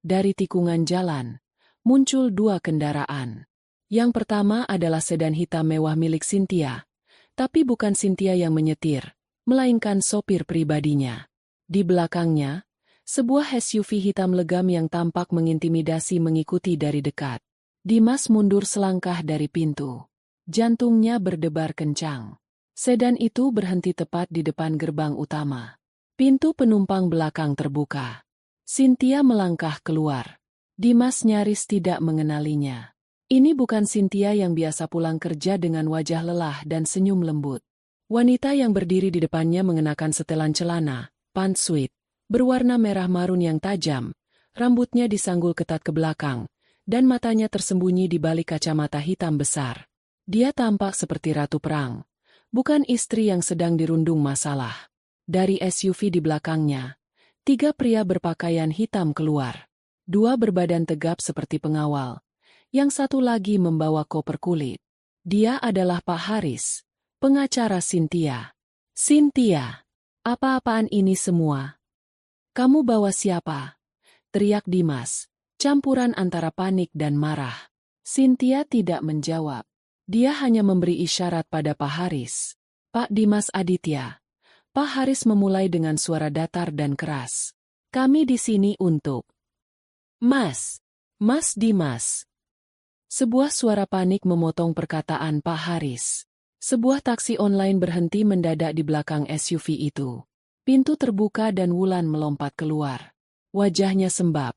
Dari tikungan jalan, muncul 2 kendaraan. Yang pertama adalah sedan hitam mewah milik Cynthia. Tapi bukan Cynthia yang menyetir, melainkan sopir pribadinya. Di belakangnya, sebuah SUV hitam legam yang tampak mengintimidasi mengikuti dari dekat. Dimas mundur selangkah dari pintu. Jantungnya berdebar kencang. Sedan itu berhenti tepat di depan gerbang utama. Pintu penumpang belakang terbuka. Cynthia melangkah keluar. Dimas nyaris tidak mengenalinya. Ini bukan Cynthia yang biasa pulang kerja dengan wajah lelah dan senyum lembut. Wanita yang berdiri di depannya mengenakan setelan celana, pantsuit, berwarna merah marun yang tajam, rambutnya disanggul ketat ke belakang, dan matanya tersembunyi di balik kacamata hitam besar. Dia tampak seperti ratu perang, bukan istri yang sedang dirundung masalah. Dari SUV di belakangnya, 3 pria berpakaian hitam keluar. 2 berbadan tegap seperti pengawal. Yang satu lagi membawa koper kulit. Dia adalah Pak Haris, pengacara Cynthia. Cynthia, apa-apaan ini semua? Kamu bawa siapa? Teriak Dimas, campuran antara panik dan marah. Cynthia tidak menjawab. Dia hanya memberi isyarat pada Pak Haris. Pak Dimas Aditya. Pak Haris memulai dengan suara datar dan keras. Kami di sini untuk Mas Dimas. Sebuah suara panik memotong perkataan Pak Haris. Sebuah taksi online berhenti mendadak di belakang SUV itu. Pintu terbuka dan Wulan melompat keluar. Wajahnya sembab.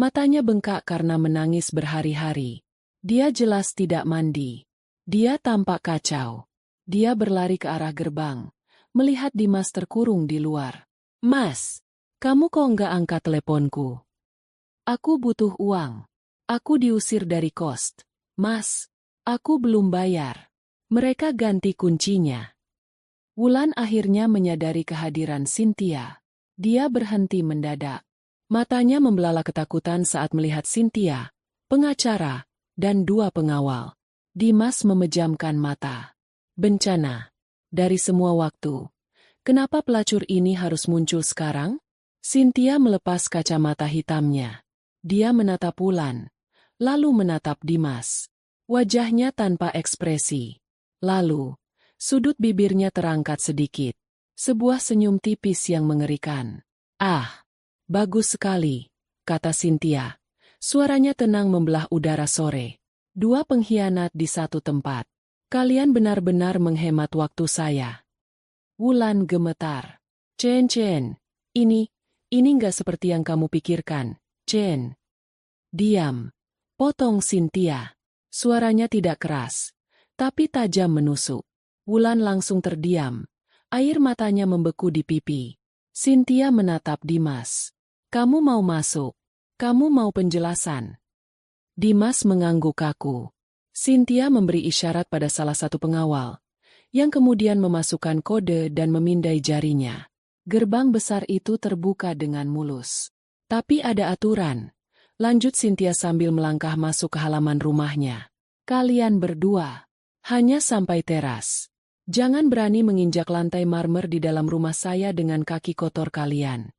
Matanya bengkak karena menangis berhari-hari. Dia jelas tidak mandi. Dia tampak kacau. Dia berlari ke arah gerbang, melihat Dimas terkurung di luar. Mas, kamu kok nggak angkat teleponku? Aku butuh uang. Aku diusir dari kos. Mas, aku belum bayar. Mereka ganti kuncinya. Wulan akhirnya menyadari kehadiran Cynthia. Dia berhenti mendadak. Matanya membelalak ketakutan saat melihat Cynthia, pengacara, dan 2 pengawal. Dimas memejamkan mata. Bencana. Dari semua waktu. Kenapa pelacur ini harus muncul sekarang? Cynthia melepas kacamata hitamnya. Dia menatap Wulan. Lalu menatap Dimas. Wajahnya tanpa ekspresi. Lalu, sudut bibirnya terangkat sedikit. Sebuah senyum tipis yang mengerikan. Ah, bagus sekali, kata Cynthia. Suaranya tenang membelah udara sore. 2 pengkhianat di satu tempat. Kalian benar-benar menghemat waktu saya. Wulan gemetar. Chen, ini nggak seperti yang kamu pikirkan, Chen. Diam. Potong Cynthia. Suaranya tidak keras, tapi tajam menusuk. Wulan langsung terdiam. Air matanya membeku di pipi. Cynthia menatap Dimas. Kamu mau masuk? Kamu mau penjelasan? Dimas mengangguk kaku. Cynthia memberi isyarat pada salah satu pengawal, yang kemudian memasukkan kode dan memindai jarinya. Gerbang besar itu terbuka dengan mulus. Tapi ada aturan. Lanjut Cynthia sambil melangkah masuk ke halaman rumahnya. Kalian berdua, hanya sampai teras. Jangan berani menginjak lantai marmer di dalam rumah saya dengan kaki kotor kalian.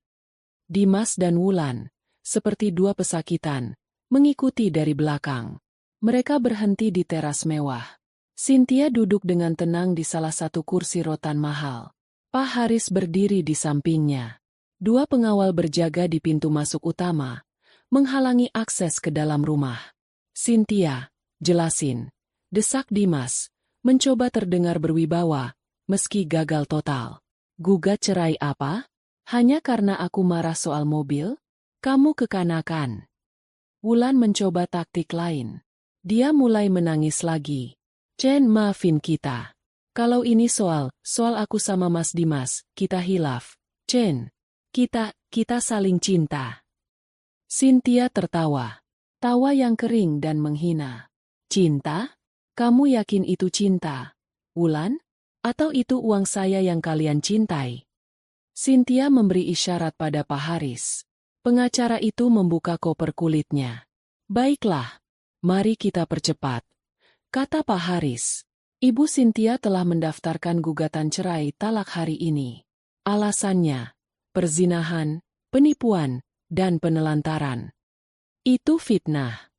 Dimas dan Wulan, seperti 2 pesakitan, mengikuti dari belakang. Mereka berhenti di teras mewah. Cynthia duduk dengan tenang di salah satu kursi rotan mahal. Pak Haris berdiri di sampingnya. 2 pengawal berjaga di pintu masuk utama, menghalangi akses ke dalam rumah. Cynthia, jelasin. Desak Dimas, mencoba terdengar berwibawa, meski gagal total. Gugat cerai apa? Hanya karena aku marah soal mobil? Kamu kekanakan. Wulan mencoba taktik lain. Dia mulai menangis lagi. Chen, maafin kita. Kalau ini soal aku sama Mas Dimas, kita hilaf. Chen, kita saling cinta. Cynthia tertawa. Tawa yang kering dan menghina. Cinta? Kamu yakin itu cinta, Wulan? Atau itu uang saya yang kalian cintai? Cynthia memberi isyarat pada Pak Haris. Pengacara itu membuka koper kulitnya. Baiklah, mari kita percepat, kata Pak Haris. Ibu Cynthia telah mendaftarkan gugatan cerai talak hari ini. Alasannya, perzinahan, penipuan, dan penelantaran. Itu fitnah.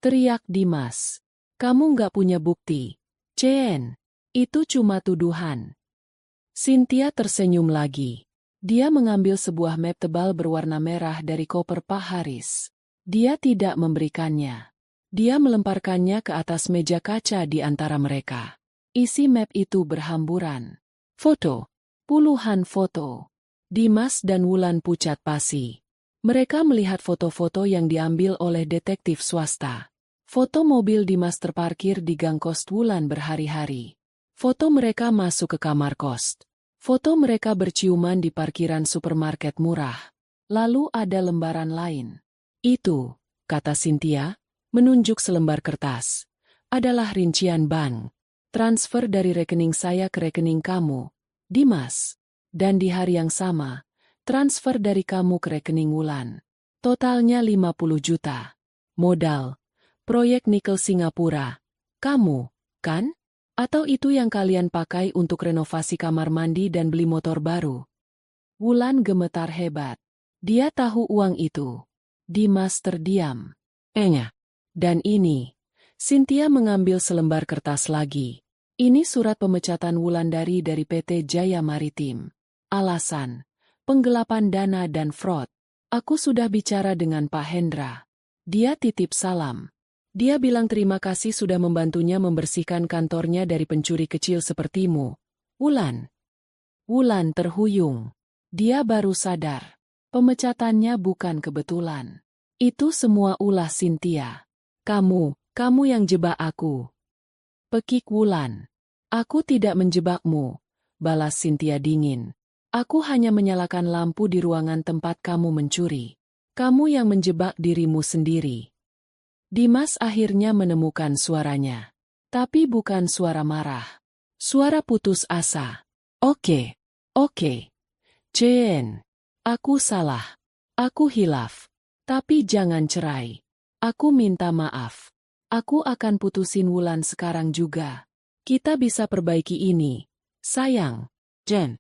Teriak Dimas. Kamu nggak punya bukti. Chen, itu cuma tuduhan. Cynthia tersenyum lagi. Dia mengambil sebuah map tebal berwarna merah dari koper Pak Haris. Dia tidak memberikannya. Dia melemparkannya ke atas meja kaca di antara mereka. Isi map itu berhamburan. Foto. Puluhan foto. Dimas dan Wulan pucat pasi. Mereka melihat foto-foto yang diambil oleh detektif swasta. Foto mobil di master parkir di gang kos Wulan berhari-hari. Foto mereka masuk ke kamar kos. Foto mereka berciuman di parkiran supermarket murah. Lalu ada lembaran lain. Itu, kata Cynthia, menunjuk selembar kertas, adalah rincian bank. Transfer dari rekening saya ke rekening kamu, Dimas. Dan di hari yang sama, transfer dari kamu ke rekening Wulan. Totalnya 50 juta. Modal. Proyek nikel Singapura. Kamu, kan? Atau itu yang kalian pakai untuk renovasi kamar mandi dan beli motor baru? Wulan gemetar hebat. Dia tahu uang itu. Dimas terdiam. Dan ini. Cynthia mengambil selembar kertas lagi. Ini surat pemecatan Wulandari dari PT Jaya Maritim. Alasan. Penggelapan dana dan fraud. Aku sudah bicara dengan Pak Hendra. Dia titip salam. Dia bilang terima kasih sudah membantunya membersihkan kantornya dari pencuri kecil sepertimu. Wulan. Wulan terhuyung. Dia baru sadar. Pemecatannya bukan kebetulan. Itu semua ulah Cynthia. Kamu yang jebak aku. Pekik Wulan. Aku tidak menjebakmu, balas Cynthia dingin. Aku hanya menyalakan lampu di ruangan tempat kamu mencuri. Kamu yang menjebak dirimu sendiri. Dimas akhirnya menemukan suaranya. Tapi bukan suara marah. Suara putus asa. Oke. Jen. Aku salah. Aku hilaf. Tapi jangan cerai. Aku minta maaf. Aku akan putusin Wulan sekarang juga. Kita bisa perbaiki ini. Sayang. Jen.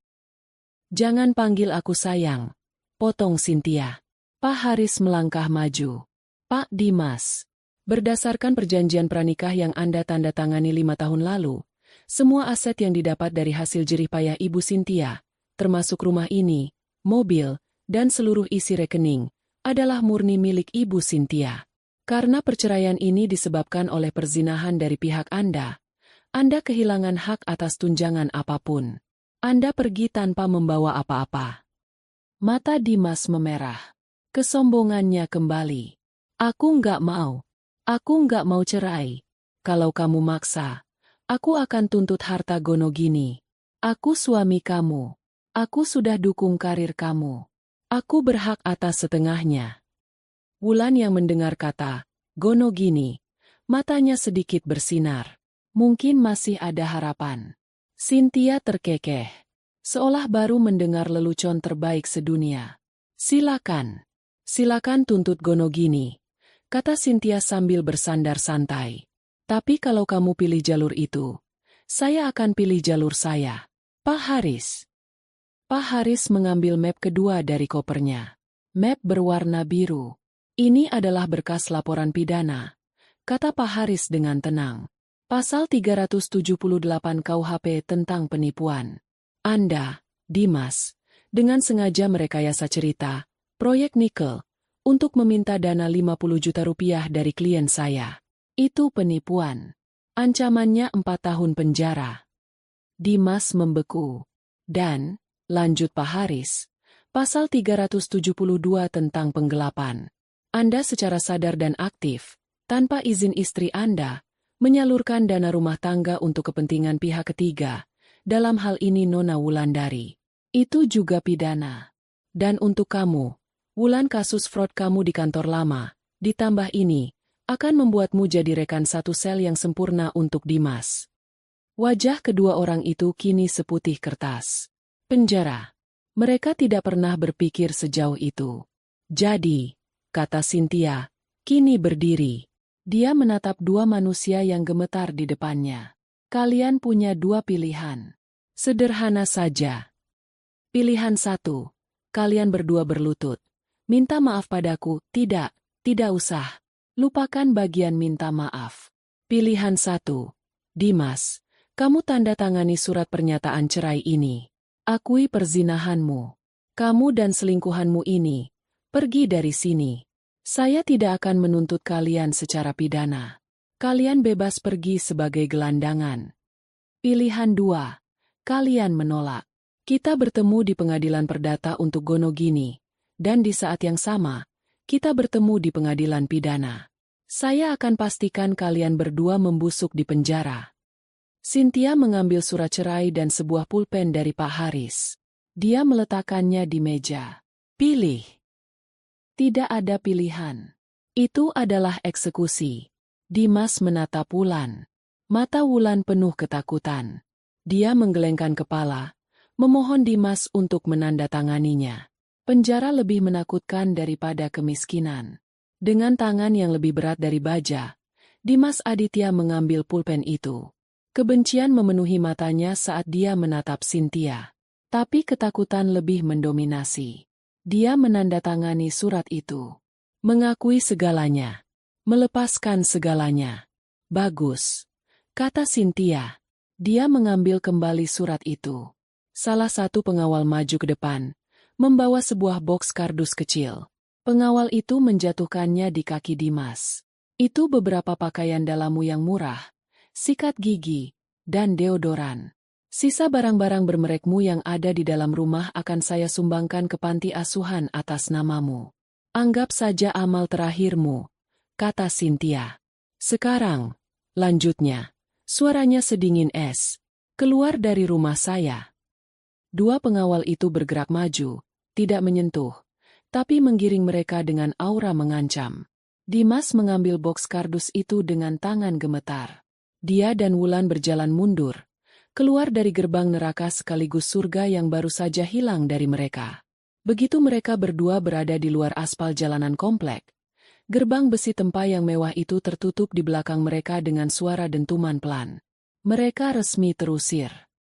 Jangan panggil aku sayang. Potong Cynthia. Pak Haris melangkah maju. Pak Dimas. Berdasarkan perjanjian pranikah yang Anda tanda tangani 5 tahun lalu, semua aset yang didapat dari hasil jerih payah Ibu Cynthia, termasuk rumah ini, mobil, dan seluruh isi rekening, adalah murni milik Ibu Cynthia. Karena perceraian ini disebabkan oleh perzinahan dari pihak Anda kehilangan hak atas tunjangan apapun. Anda pergi tanpa membawa apa-apa. Mata Dimas memerah. Kesombongannya kembali. Aku nggak mau cerai. Kalau kamu maksa, aku akan tuntut harta Gonogini. Aku suami kamu. Aku sudah dukung karir kamu. Aku berhak atas setengahnya. Wulan yang mendengar kata Gonogini, matanya sedikit bersinar. Mungkin masih ada harapan. Cynthia terkekeh, seolah baru mendengar lelucon terbaik sedunia. Silakan tuntut Gonogini, kata Cynthia sambil bersandar santai. Tapi kalau kamu pilih jalur itu, saya akan pilih jalur saya. Pak Haris. Pak Haris mengambil map kedua dari kopernya. Map berwarna biru. Ini adalah berkas laporan pidana, kata Pak Haris dengan tenang. Pasal 378 KUHP tentang penipuan. Anda, Dimas, dengan sengaja merekayasa cerita, proyek nikel, untuk meminta dana 50 juta rupiah dari klien saya. Itu penipuan. Ancamannya 4 tahun penjara. Dimas membeku. Dan, lanjut Pak Haris, pasal 372 tentang penggelapan. Anda secara sadar dan aktif, tanpa izin istri Anda, menyalurkan dana rumah tangga untuk kepentingan pihak ketiga, dalam hal ini Nona Wulandari. Itu juga pidana. Dan untuk kamu, Wulan, kasus fraud kamu di kantor lama, ditambah ini, akan membuatmu jadi rekan satu sel yang sempurna untuk Dimas. Wajah kedua orang itu kini seputih kertas. Penjara. Mereka tidak pernah berpikir sejauh itu. Jadi, kata Cynthia, kini berdiri. Dia menatap dua manusia yang gemetar di depannya. Kalian punya dua pilihan. Sederhana saja. Pilihan satu. Kalian berdua berlutut. Minta maaf padaku. Tidak usah. Lupakan bagian minta maaf. Pilihan satu. Dimas, kamu tanda tangani surat pernyataan cerai ini. Akui perzinahanmu. Kamu dan selingkuhanmu ini. Pergi dari sini. Saya tidak akan menuntut kalian secara pidana. Kalian bebas pergi sebagai gelandangan. Pilihan dua. Kalian menolak. Kita bertemu di pengadilan perdata untuk Gonogini. Dan di saat yang sama, kita bertemu di pengadilan pidana. Saya akan pastikan kalian berdua membusuk di penjara. Cynthia mengambil surat cerai dan sebuah pulpen dari Pak Haris. Dia meletakkannya di meja. Pilih. Tidak ada pilihan. Itu adalah eksekusi. Dimas menatap Wulan. Mata Wulan penuh ketakutan. Dia menggelengkan kepala, memohon Dimas untuk menandatanganinya. Penjara lebih menakutkan daripada kemiskinan. Dengan tangan yang lebih berat dari baja, Dimas Aditya mengambil pulpen itu. Kebencian memenuhi matanya saat dia menatap Cynthia. Tapi ketakutan lebih mendominasi. Dia menandatangani surat itu. Mengakui segalanya. Melepaskan segalanya. Bagus, kata Cynthia. Dia mengambil kembali surat itu. Salah satu pengawal maju ke depan, membawa sebuah boks kardus kecil. Pengawal itu menjatuhkannya di kaki Dimas. Itu beberapa pakaian dalammu yang murah, sikat gigi, dan deodoran. Sisa barang-barang bermerekmu yang ada di dalam rumah akan saya sumbangkan ke panti asuhan atas namamu. Anggap saja amal terakhirmu, kata Cynthia. Sekarang, lanjutnya, suaranya sedingin es, keluar dari rumah saya. Dua pengawal itu bergerak maju, tidak menyentuh, tapi menggiring mereka dengan aura mengancam. Dimas mengambil boks kardus itu dengan tangan gemetar. Dia dan Wulan berjalan mundur, keluar dari gerbang neraka sekaligus surga yang baru saja hilang dari mereka. Begitu mereka berdua berada di luar aspal jalanan komplek, gerbang besi tempa yang mewah itu tertutup di belakang mereka dengan suara dentuman pelan. Mereka resmi terusir.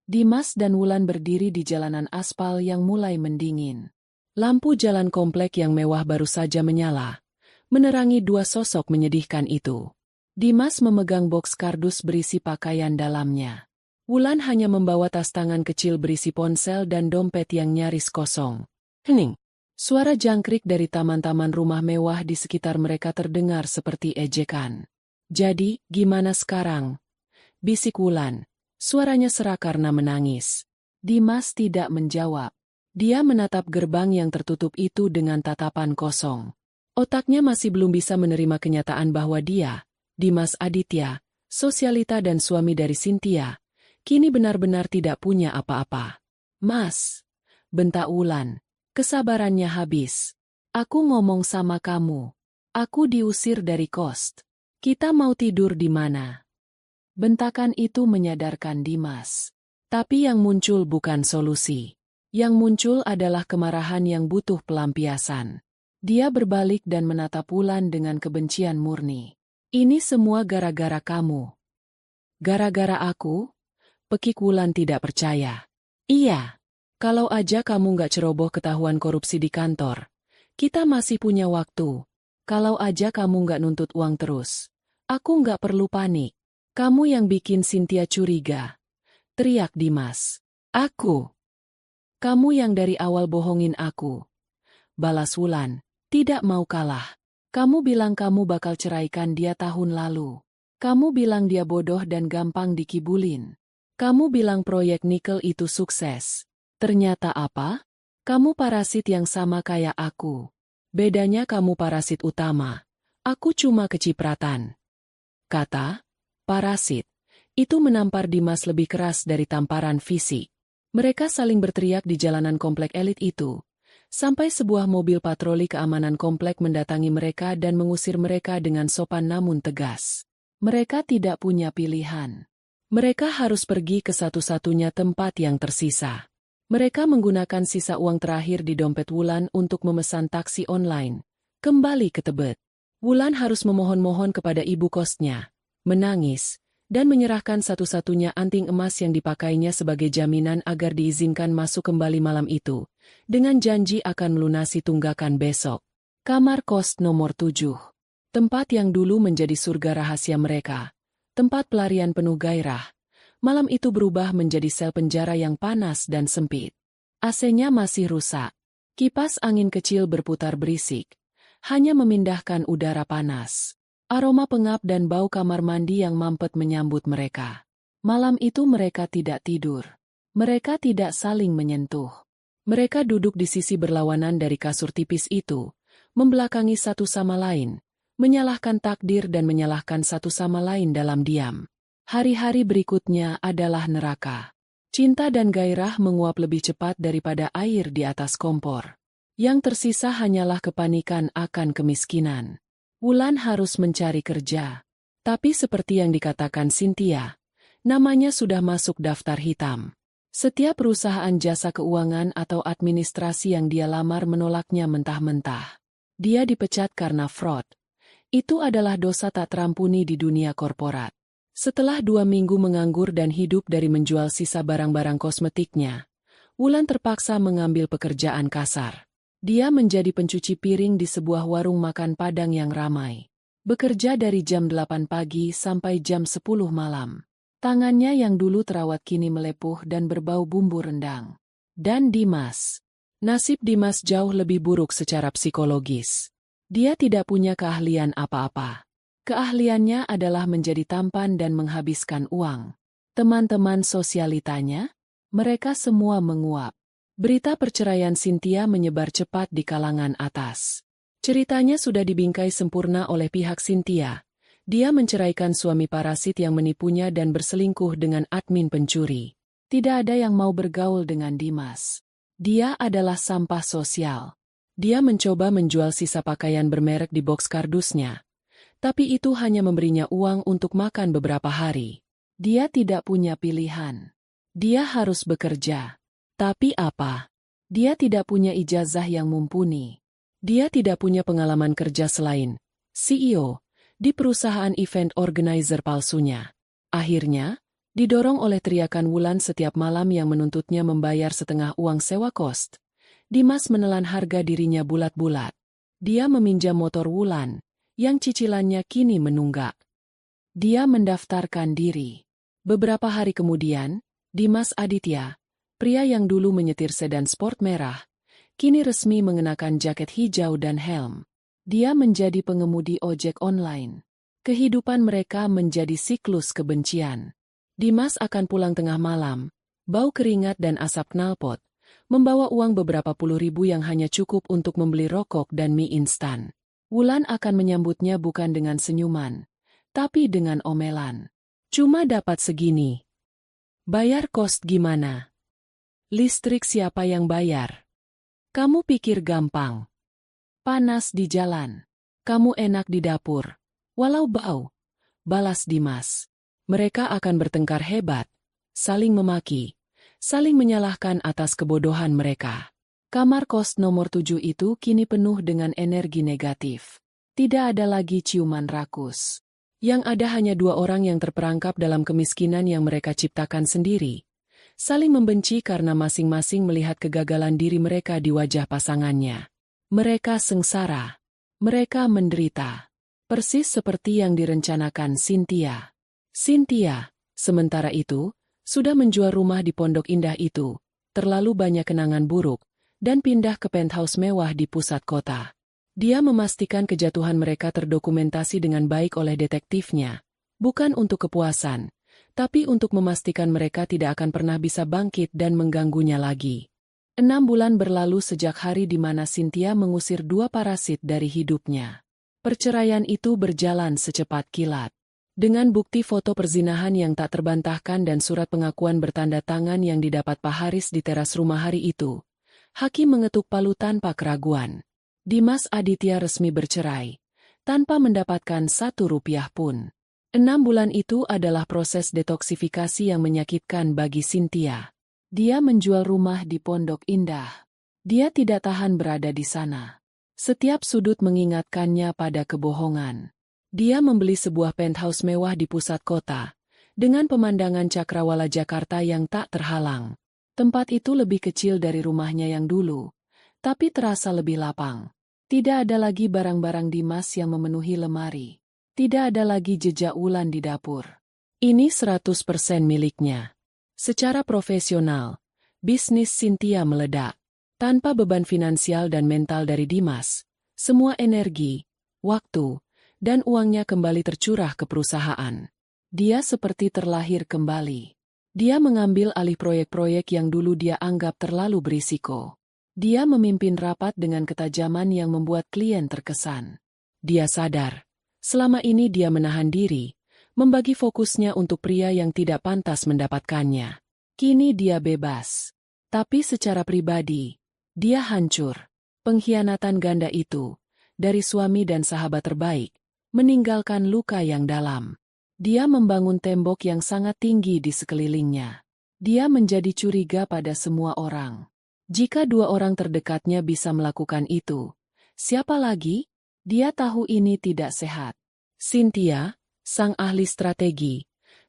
Dimas dan Wulan berdiri di jalanan aspal yang mulai mendingin. Lampu jalan komplek yang mewah baru saja menyala, menerangi dua sosok menyedihkan itu. Dimas memegang boks kardus berisi pakaian dalamnya. Wulan hanya membawa tas tangan kecil berisi ponsel dan dompet yang nyaris kosong. Hening. Suara jangkrik dari taman-taman rumah mewah di sekitar mereka terdengar seperti ejekan. Jadi, gimana sekarang? Bisik Wulan. Suaranya serak karena menangis. Dimas tidak menjawab. Dia menatap gerbang yang tertutup itu dengan tatapan kosong. Otaknya masih belum bisa menerima kenyataan bahwa dia, Dimas Aditya, sosialita dan suami dari Cynthia, kini benar-benar tidak punya apa-apa. Mas, bentak Wulan, kesabarannya habis. Aku ngomong sama kamu. Aku diusir dari kos. Kita mau tidur di mana? Bentakan itu menyadarkan Dimas. Tapi yang muncul bukan solusi. Yang muncul adalah kemarahan yang butuh pelampiasan. Dia berbalik dan menatap Wulan dengan kebencian murni. Ini semua gara-gara kamu. Gara-gara aku? Pekik Wulan tidak percaya. Iya. Kalau aja kamu nggak ceroboh ketahuan korupsi di kantor, kita masih punya waktu. Kalau aja kamu nggak nuntut uang terus, aku nggak perlu panik. Kamu yang bikin Cynthia curiga. Teriak Dimas. Aku. Kamu yang dari awal bohongin aku. Balas Wulan. Tidak mau kalah. Kamu bilang kamu bakal ceraikan dia tahun lalu. Kamu bilang dia bodoh dan gampang dikibulin. Kamu bilang proyek nikel itu sukses. Ternyata apa? Kamu parasit yang sama kayak aku. Bedanya kamu parasit utama. Aku cuma kecipratan. Kata parasit itu menampar Dimas lebih keras dari tamparan fisik. Mereka saling berteriak di jalanan komplek elit itu, sampai sebuah mobil patroli keamanan komplek mendatangi mereka dan mengusir mereka dengan sopan namun tegas. Mereka tidak punya pilihan. Mereka harus pergi ke satu-satunya tempat yang tersisa. Mereka menggunakan sisa uang terakhir di dompet Wulan untuk memesan taksi online. Kembali ke Tebet. Wulan harus memohon-mohon kepada ibu kosnya, menangis, dan menyerahkan satu-satunya anting emas yang dipakainya sebagai jaminan agar diizinkan masuk kembali malam itu, dengan janji akan melunasi tunggakan besok. Kamar kos nomor 7. Tempat yang dulu menjadi surga rahasia mereka. Tempat pelarian penuh gairah. Malam itu berubah menjadi sel penjara yang panas dan sempit. AC-nya masih rusak. Kipas angin kecil berputar berisik, hanya memindahkan udara panas. Aroma pengap dan bau kamar mandi yang mampet menyambut mereka. Malam itu mereka tidak tidur. Mereka tidak saling menyentuh. Mereka duduk di sisi berlawanan dari kasur tipis itu, membelakangi satu sama lain, menyalahkan takdir dan menyalahkan satu sama lain dalam diam. Hari-hari berikutnya adalah neraka. Cinta dan gairah menguap lebih cepat daripada air di atas kompor. Yang tersisa hanyalah kepanikan akan kemiskinan. Wulan harus mencari kerja. Tapi seperti yang dikatakan Cynthia, namanya sudah masuk daftar hitam. Setiap perusahaan jasa keuangan atau administrasi yang dia lamar menolaknya mentah-mentah. Dia dipecat karena fraud. Itu adalah dosa tak terampuni di dunia korporat. Setelah 2 minggu menganggur dan hidup dari menjual sisa barang-barang kosmetiknya, Wulan terpaksa mengambil pekerjaan kasar. Dia menjadi pencuci piring di sebuah warung makan Padang yang ramai. Bekerja dari jam 8 pagi sampai jam 10 malam. Tangannya yang dulu terawat kini melepuh dan berbau bumbu rendang. Dan Dimas. Nasib Dimas jauh lebih buruk secara psikologis. Dia tidak punya keahlian apa-apa. Keahliannya adalah menjadi tampan dan menghabiskan uang. Teman-teman sosialitanya, mereka semua menguap. Berita perceraian Cynthia menyebar cepat di kalangan atas. Ceritanya sudah dibingkai sempurna oleh pihak Cynthia. Dia menceraikan suami parasit yang menipunya dan berselingkuh dengan admin pencuri. Tidak ada yang mau bergaul dengan Dimas. Dia adalah sampah sosial. Dia mencoba menjual sisa pakaian bermerek di box kardusnya. Tapi itu hanya memberinya uang untuk makan beberapa hari. Dia tidak punya pilihan. Dia harus bekerja. Tapi apa? Dia tidak punya ijazah yang mumpuni. Dia tidak punya pengalaman kerja selain CEO di perusahaan event organizer palsunya. Akhirnya, didorong oleh teriakan Wulan setiap malam yang menuntutnya membayar setengah uang sewa kos, Dimas menelan harga dirinya bulat-bulat. Dia meminjam motor Wulan, yang cicilannya kini menunggak. Dia mendaftarkan diri. Beberapa hari kemudian, Dimas Aditya, pria yang dulu menyetir sedan sport merah, kini resmi mengenakan jaket hijau dan helm. Dia menjadi pengemudi ojek online. Kehidupan mereka menjadi siklus kebencian. Dimas akan pulang tengah malam, bau keringat dan asap knalpot, membawa uang beberapa puluh ribu yang hanya cukup untuk membeli rokok dan mie instan. Wulan akan menyambutnya bukan dengan senyuman, tapi dengan omelan. Cuma dapat segini. Bayar kos gimana? Listrik siapa yang bayar? Kamu pikir gampang? Panas di jalan. Kamu enak di dapur. Walau bau. Balas Dimas. Mereka akan bertengkar hebat, saling memaki, saling menyalahkan atas kebodohan mereka. Kamar kos nomor 7 itu kini penuh dengan energi negatif. Tidak ada lagi ciuman rakus. Yang ada hanya 2 orang yang terperangkap dalam kemiskinan yang mereka ciptakan sendiri. Saling membenci karena masing-masing melihat kegagalan diri mereka di wajah pasangannya. Mereka sengsara. Mereka menderita. Persis seperti yang direncanakan Cynthia. Cynthia, sementara itu, sudah menjual rumah di Pondok Indah itu, terlalu banyak kenangan buruk, dan pindah ke penthouse mewah di pusat kota. Dia memastikan kejatuhan mereka terdokumentasi dengan baik oleh detektifnya, bukan untuk kepuasan, tapi untuk memastikan mereka tidak akan pernah bisa bangkit dan mengganggunya lagi. 6 bulan berlalu sejak hari di mana Cynthia mengusir 2 parasit dari hidupnya. Perceraian itu berjalan secepat kilat. Dengan bukti foto perzinahan yang tak terbantahkan dan surat pengakuan bertanda tangan yang didapat Pak Haris di teras rumah hari itu, hakim mengetuk palu tanpa keraguan. Dimas Aditya resmi bercerai, tanpa mendapatkan 1 rupiah pun. 6 bulan itu adalah proses detoksifikasi yang menyakitkan bagi Cynthia. Dia menjual rumah di Pondok Indah. Dia tidak tahan berada di sana. Setiap sudut mengingatkannya pada kebohongan. Dia membeli sebuah penthouse mewah di pusat kota, dengan pemandangan Cakrawala Jakarta yang tak terhalang. Tempat itu lebih kecil dari rumahnya yang dulu, tapi terasa lebih lapang. Tidak ada lagi barang-barang Dimas yang memenuhi lemari. Tidak ada lagi jejak Wulan di dapur. Ini 100% miliknya. Secara profesional, bisnis Cynthia meledak. Tanpa beban finansial dan mental dari Dimas, semua energi, waktu, dan uangnya kembali tercurah ke perusahaan. Dia seperti terlahir kembali. Dia mengambil alih proyek-proyek yang dulu dia anggap terlalu berisiko. Dia memimpin rapat dengan ketajaman yang membuat klien terkesan. Dia sadar, selama ini dia menahan diri, membagi fokusnya untuk pria yang tidak pantas mendapatkannya. Kini dia bebas. Tapi secara pribadi, dia hancur. Pengkhianatan ganda itu, dari suami dan sahabat terbaik, meninggalkan luka yang dalam. Dia membangun tembok yang sangat tinggi di sekelilingnya. Dia menjadi curiga pada semua orang. Jika dua orang terdekatnya bisa melakukan itu, siapa lagi? Dia tahu ini tidak sehat. Cynthia, sang ahli strategi,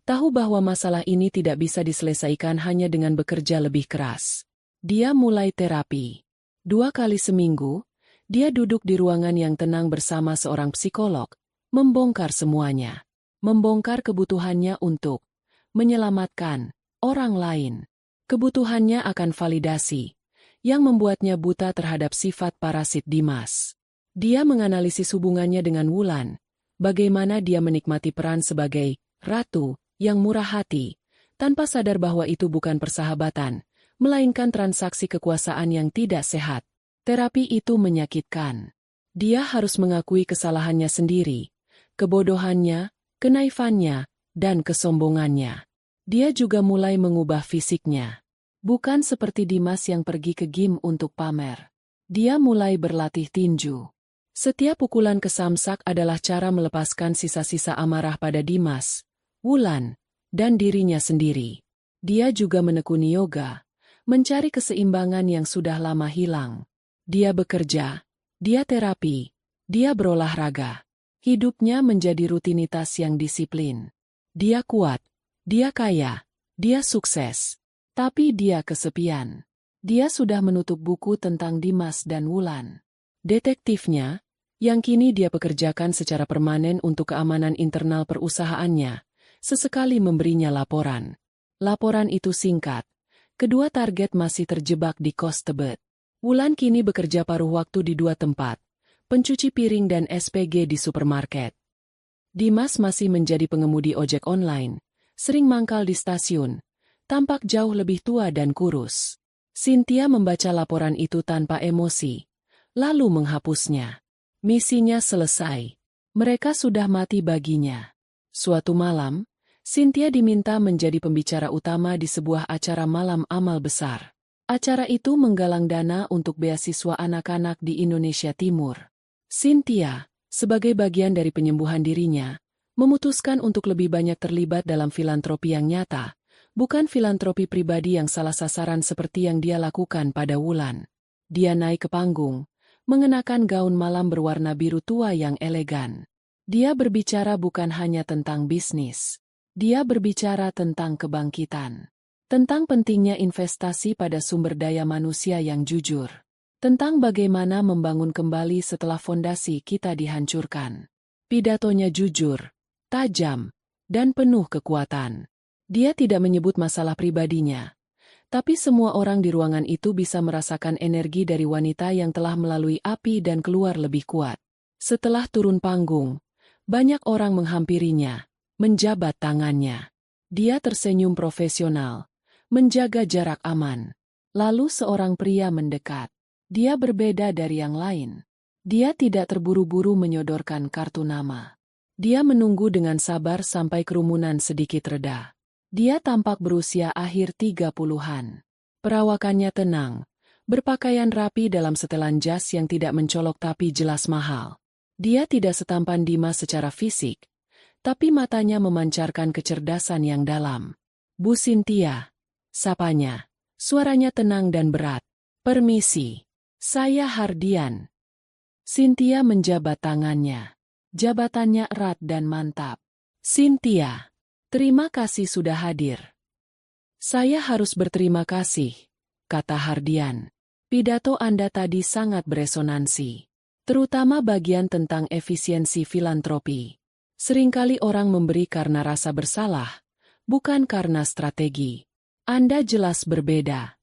tahu bahwa masalah ini tidak bisa diselesaikan hanya dengan bekerja lebih keras. Dia mulai terapi. 2 kali seminggu, dia duduk di ruangan yang tenang bersama seorang psikolog, membongkar semuanya. Membongkar kebutuhannya untuk menyelamatkan orang lain. Kebutuhannya akan validasi, yang membuatnya buta terhadap sifat parasit Dimas. Dia menganalisis hubungannya dengan Wulan, bagaimana dia menikmati peran sebagai ratu yang murah hati, tanpa sadar bahwa itu bukan persahabatan, melainkan transaksi kekuasaan yang tidak sehat. Terapi itu menyakitkan. Dia harus mengakui kesalahannya sendiri, kebodohannya, kenaifannya, dan kesombongannya. Dia juga mulai mengubah fisiknya. Bukan seperti Dimas yang pergi ke gym untuk pamer. Dia mulai berlatih tinju. Setiap pukulan ke samsak adalah cara melepaskan sisa-sisa amarah pada Dimas, Wulan, dan dirinya sendiri. Dia juga menekuni yoga, mencari keseimbangan yang sudah lama hilang. Dia bekerja, dia terapi, dia berolahraga. Hidupnya menjadi rutinitas yang disiplin. Dia kuat, dia kaya, dia sukses. Tapi dia kesepian. Dia sudah menutup buku tentang Dimas dan Wulan. Detektifnya, yang kini dia pekerjakan secara permanen untuk keamanan internal perusahaannya, sesekali memberinya laporan. Laporan itu singkat. Kedua target masih terjebak di kos Tebet. Wulan kini bekerja paruh waktu di 2 tempat, pencuci piring dan SPG di supermarket. Dimas masih menjadi pengemudi ojek online, sering mangkal di stasiun, tampak jauh lebih tua dan kurus. Cynthia membaca laporan itu tanpa emosi, lalu menghapusnya. Misinya selesai. Mereka sudah mati baginya. Suatu malam, Cynthia diminta menjadi pembicara utama di sebuah acara malam amal besar. Acara itu menggalang dana untuk beasiswa anak-anak di Indonesia Timur. Cynthia, sebagai bagian dari penyembuhan dirinya, memutuskan untuk lebih banyak terlibat dalam filantropi yang nyata, bukan filantropi pribadi yang salah sasaran seperti yang dia lakukan pada Wulan. Dia naik ke panggung, mengenakan gaun malam berwarna biru tua yang elegan. Dia berbicara bukan hanya tentang bisnis. Dia berbicara tentang kebangkitan. Tentang pentingnya investasi pada sumber daya manusia yang jujur. Tentang bagaimana membangun kembali setelah fondasi kita dihancurkan. Pidatonya jujur, tajam, dan penuh kekuatan. Dia tidak menyebut masalah pribadinya. Tapi semua orang di ruangan itu bisa merasakan energi dari wanita yang telah melalui api dan keluar lebih kuat. Setelah turun panggung, banyak orang menghampirinya, menjabat tangannya. Dia tersenyum profesional, menjaga jarak aman. Lalu seorang pria mendekat. Dia berbeda dari yang lain. Dia tidak terburu-buru menyodorkan kartu nama. Dia menunggu dengan sabar sampai kerumunan sedikit reda. Dia tampak berusia akhir 30-an. Perawakannya tenang, berpakaian rapi dalam setelan jas yang tidak mencolok tapi jelas mahal. Dia tidak setampan Dimas secara fisik, tapi matanya memancarkan kecerdasan yang dalam. Bu Cynthia, sapanya. Suaranya tenang dan berat. Permisi. Saya Hardian. Cynthia menjabat tangannya. Jabatannya erat dan mantap. Cynthia, terima kasih sudah hadir. Saya harus berterima kasih, kata Hardian. Pidato Anda tadi sangat beresonansi. Terutama bagian tentang efisiensi filantropi. Seringkali orang memberi karena rasa bersalah, bukan karena strategi. Anda jelas berbeda.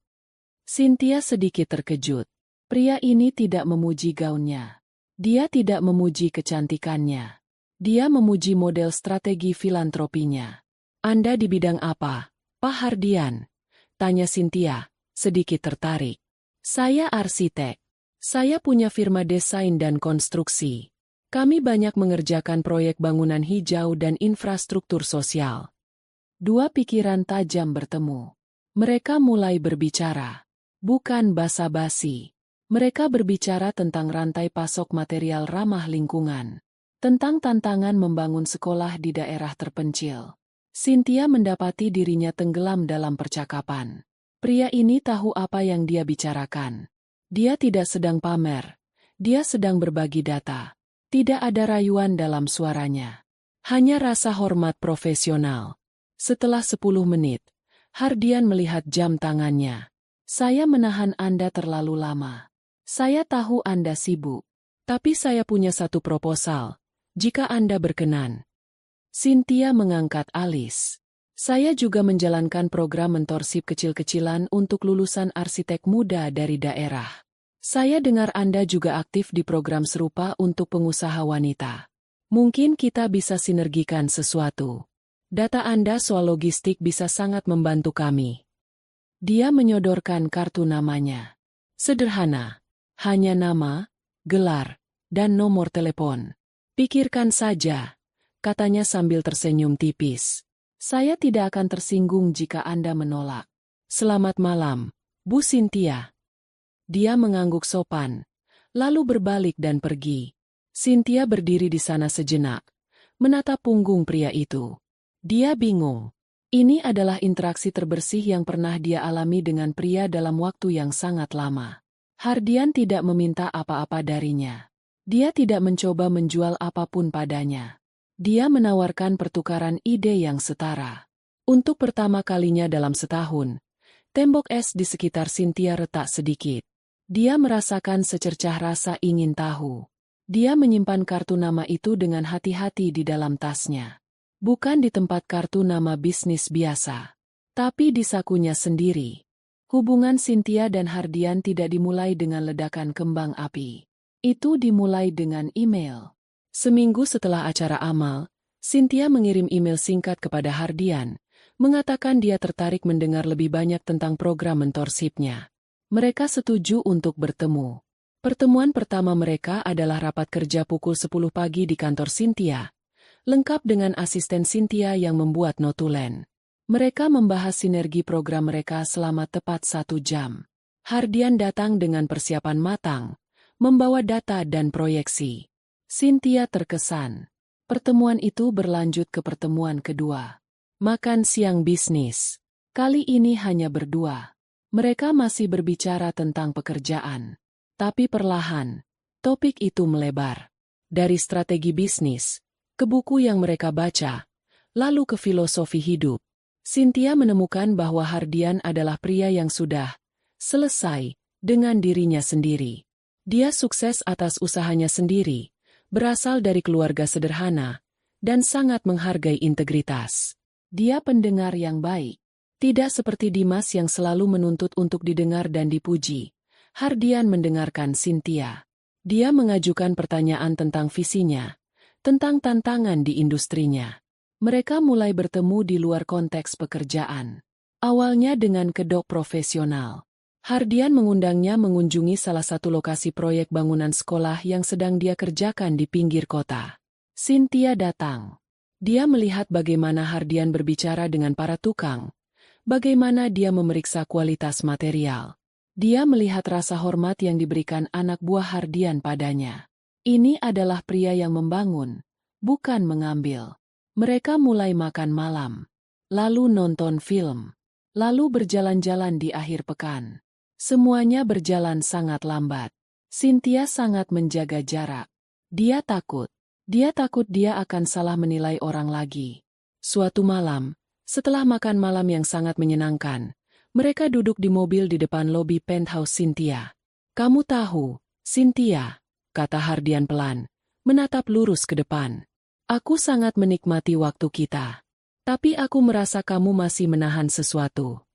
Cynthia sedikit terkejut. Pria ini tidak memuji gaunnya. Dia tidak memuji kecantikannya. Dia memuji model strategi filantropinya. Anda di bidang apa? Pak Hardian, tanya Cynthia, sedikit tertarik. Saya arsitek. Saya punya firma desain dan konstruksi. Kami banyak mengerjakan proyek bangunan hijau dan infrastruktur sosial. Dua pikiran tajam bertemu. Mereka mulai berbicara. Bukan basa-basi. Mereka berbicara tentang rantai pasok material ramah lingkungan. Tentang tantangan membangun sekolah di daerah terpencil. Cynthia mendapati dirinya tenggelam dalam percakapan. Pria ini tahu apa yang dia bicarakan. Dia tidak sedang pamer. Dia sedang berbagi data. Tidak ada rayuan dalam suaranya. Hanya rasa hormat profesional. Setelah 10 menit, Hardian melihat jam tangannya. Saya menahan Anda terlalu lama. Saya tahu Anda sibuk. Tapi saya punya satu proposal, jika Anda berkenan. Cynthia mengangkat alis. Saya juga menjalankan program mentorship kecil-kecilan untuk lulusan arsitek muda dari daerah. Saya dengar Anda juga aktif di program serupa untuk pengusaha wanita. Mungkin kita bisa sinergikan sesuatu. Data Anda soal logistik bisa sangat membantu kami. Dia menyodorkan kartu namanya. Sederhana. Hanya nama, gelar, dan nomor telepon. Pikirkan saja, katanya sambil tersenyum tipis. Saya tidak akan tersinggung jika Anda menolak. Selamat malam, Bu Cynthia. Dia mengangguk sopan, lalu berbalik dan pergi. Cynthia berdiri di sana sejenak, menatap punggung pria itu. Dia bingung. Ini adalah interaksi terbersih yang pernah dia alami dengan pria dalam waktu yang sangat lama. Hardian tidak meminta apa-apa darinya. Dia tidak mencoba menjual apapun padanya. Dia menawarkan pertukaran ide yang setara. Untuk pertama kalinya dalam setahun, tembok es di sekitar Cynthia retak sedikit. Dia merasakan secercah rasa ingin tahu. Dia menyimpan kartu nama itu dengan hati-hati di dalam tasnya. Bukan di tempat kartu nama bisnis biasa, tapi di sakunya sendiri. Hubungan Cynthia dan Hardian tidak dimulai dengan ledakan kembang api. Itu dimulai dengan email. Seminggu setelah acara amal, Cynthia mengirim email singkat kepada Hardian, mengatakan dia tertarik mendengar lebih banyak tentang program mentorshipnya. Mereka setuju untuk bertemu. Pertemuan pertama mereka adalah rapat kerja pukul 10 pagi di kantor Cynthia, lengkap dengan asisten Cynthia yang membuat notulen. Mereka membahas sinergi program mereka selama tepat 1 jam. Hardian datang dengan persiapan matang, membawa data dan proyeksi. Cynthia terkesan. Pertemuan itu berlanjut ke pertemuan kedua. Makan siang bisnis. Kali ini hanya berdua. Mereka masih berbicara tentang pekerjaan. Tapi perlahan, topik itu melebar. Dari strategi bisnis, ke buku yang mereka baca, lalu ke filosofi hidup. Cynthia menemukan bahwa Hardian adalah pria yang sudah selesai dengan dirinya sendiri. Dia sukses atas usahanya sendiri, berasal dari keluarga sederhana, dan sangat menghargai integritas. Dia pendengar yang baik. Tidak seperti Dimas yang selalu menuntut untuk didengar dan dipuji. Hardian mendengarkan Cynthia. Dia mengajukan pertanyaan tentang visinya, tentang tantangan di industrinya. Mereka mulai bertemu di luar konteks pekerjaan. Awalnya dengan kedok profesional. Hardian mengundangnya mengunjungi salah satu lokasi proyek bangunan sekolah yang sedang dia kerjakan di pinggir kota. Cynthia datang. Dia melihat bagaimana Hardian berbicara dengan para tukang, bagaimana dia memeriksa kualitas material. Dia melihat rasa hormat yang diberikan anak buah Hardian padanya. Ini adalah pria yang membangun, bukan mengambil. Mereka mulai makan malam, lalu nonton film, lalu berjalan-jalan di akhir pekan. Semuanya berjalan sangat lambat. Cynthia sangat menjaga jarak. Dia takut. Dia takut dia akan salah menilai orang lagi. Suatu malam, setelah makan malam yang sangat menyenangkan, mereka duduk di mobil di depan lobi penthouse Cynthia. "Kamu tahu, Cynthia," kata Hardian pelan, menatap lurus ke depan. "Aku sangat menikmati waktu kita. Tapi aku merasa kamu masih menahan sesuatu."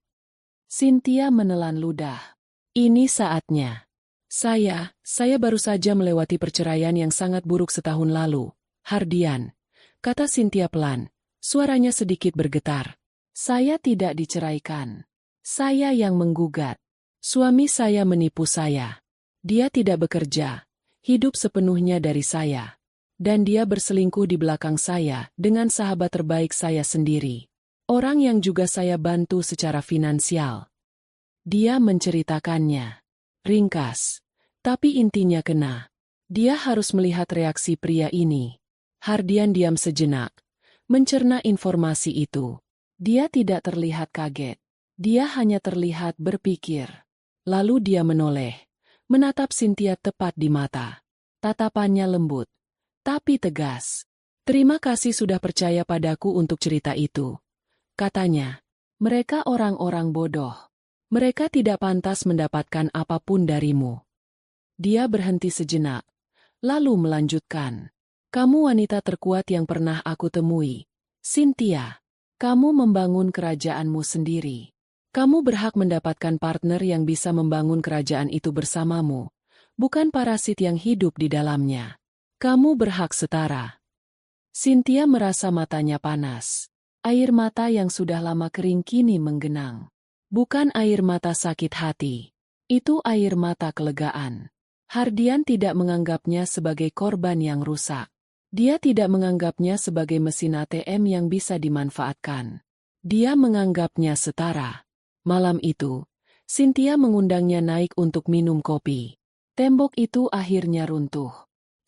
Cynthia menelan ludah. "Ini saatnya. Saya baru saja melewati perceraian yang sangat buruk setahun lalu, Hardian," kata Cynthia pelan, suaranya sedikit bergetar. Saya tidak diceraikan. Saya yang menggugat. Suami saya menipu saya. Dia tidak bekerja, hidup sepenuhnya dari saya. Dan dia berselingkuh di belakang saya dengan sahabat terbaik saya sendiri. Orang yang juga saya bantu secara finansial. Dia menceritakannya. Ringkas. Tapi intinya kena. Dia harus melihat reaksi pria ini. Hardian diam sejenak. Mencerna informasi itu. Dia tidak terlihat kaget. Dia hanya terlihat berpikir. Lalu dia menoleh. Menatap Cynthia tepat di mata. Tatapannya lembut. Tapi tegas. Terima kasih sudah percaya padaku untuk cerita itu. Katanya. Mereka orang-orang bodoh. Mereka tidak pantas mendapatkan apapun darimu. Dia berhenti sejenak. Lalu melanjutkan. Kamu wanita terkuat yang pernah aku temui. Cynthia. Kamu membangun kerajaanmu sendiri. Kamu berhak mendapatkan partner yang bisa membangun kerajaan itu bersamamu, bukan parasit yang hidup di dalamnya. Kamu berhak setara. Cynthia merasa matanya panas. Air mata yang sudah lama kering kini menggenang. Bukan air mata sakit hati. Itu air mata kelegaan. Hardian tidak menganggapnya sebagai korban yang rusak. Dia tidak menganggapnya sebagai mesin ATM yang bisa dimanfaatkan. Dia menganggapnya setara. Malam itu, Cynthia mengundangnya naik untuk minum kopi. Tembok itu akhirnya runtuh.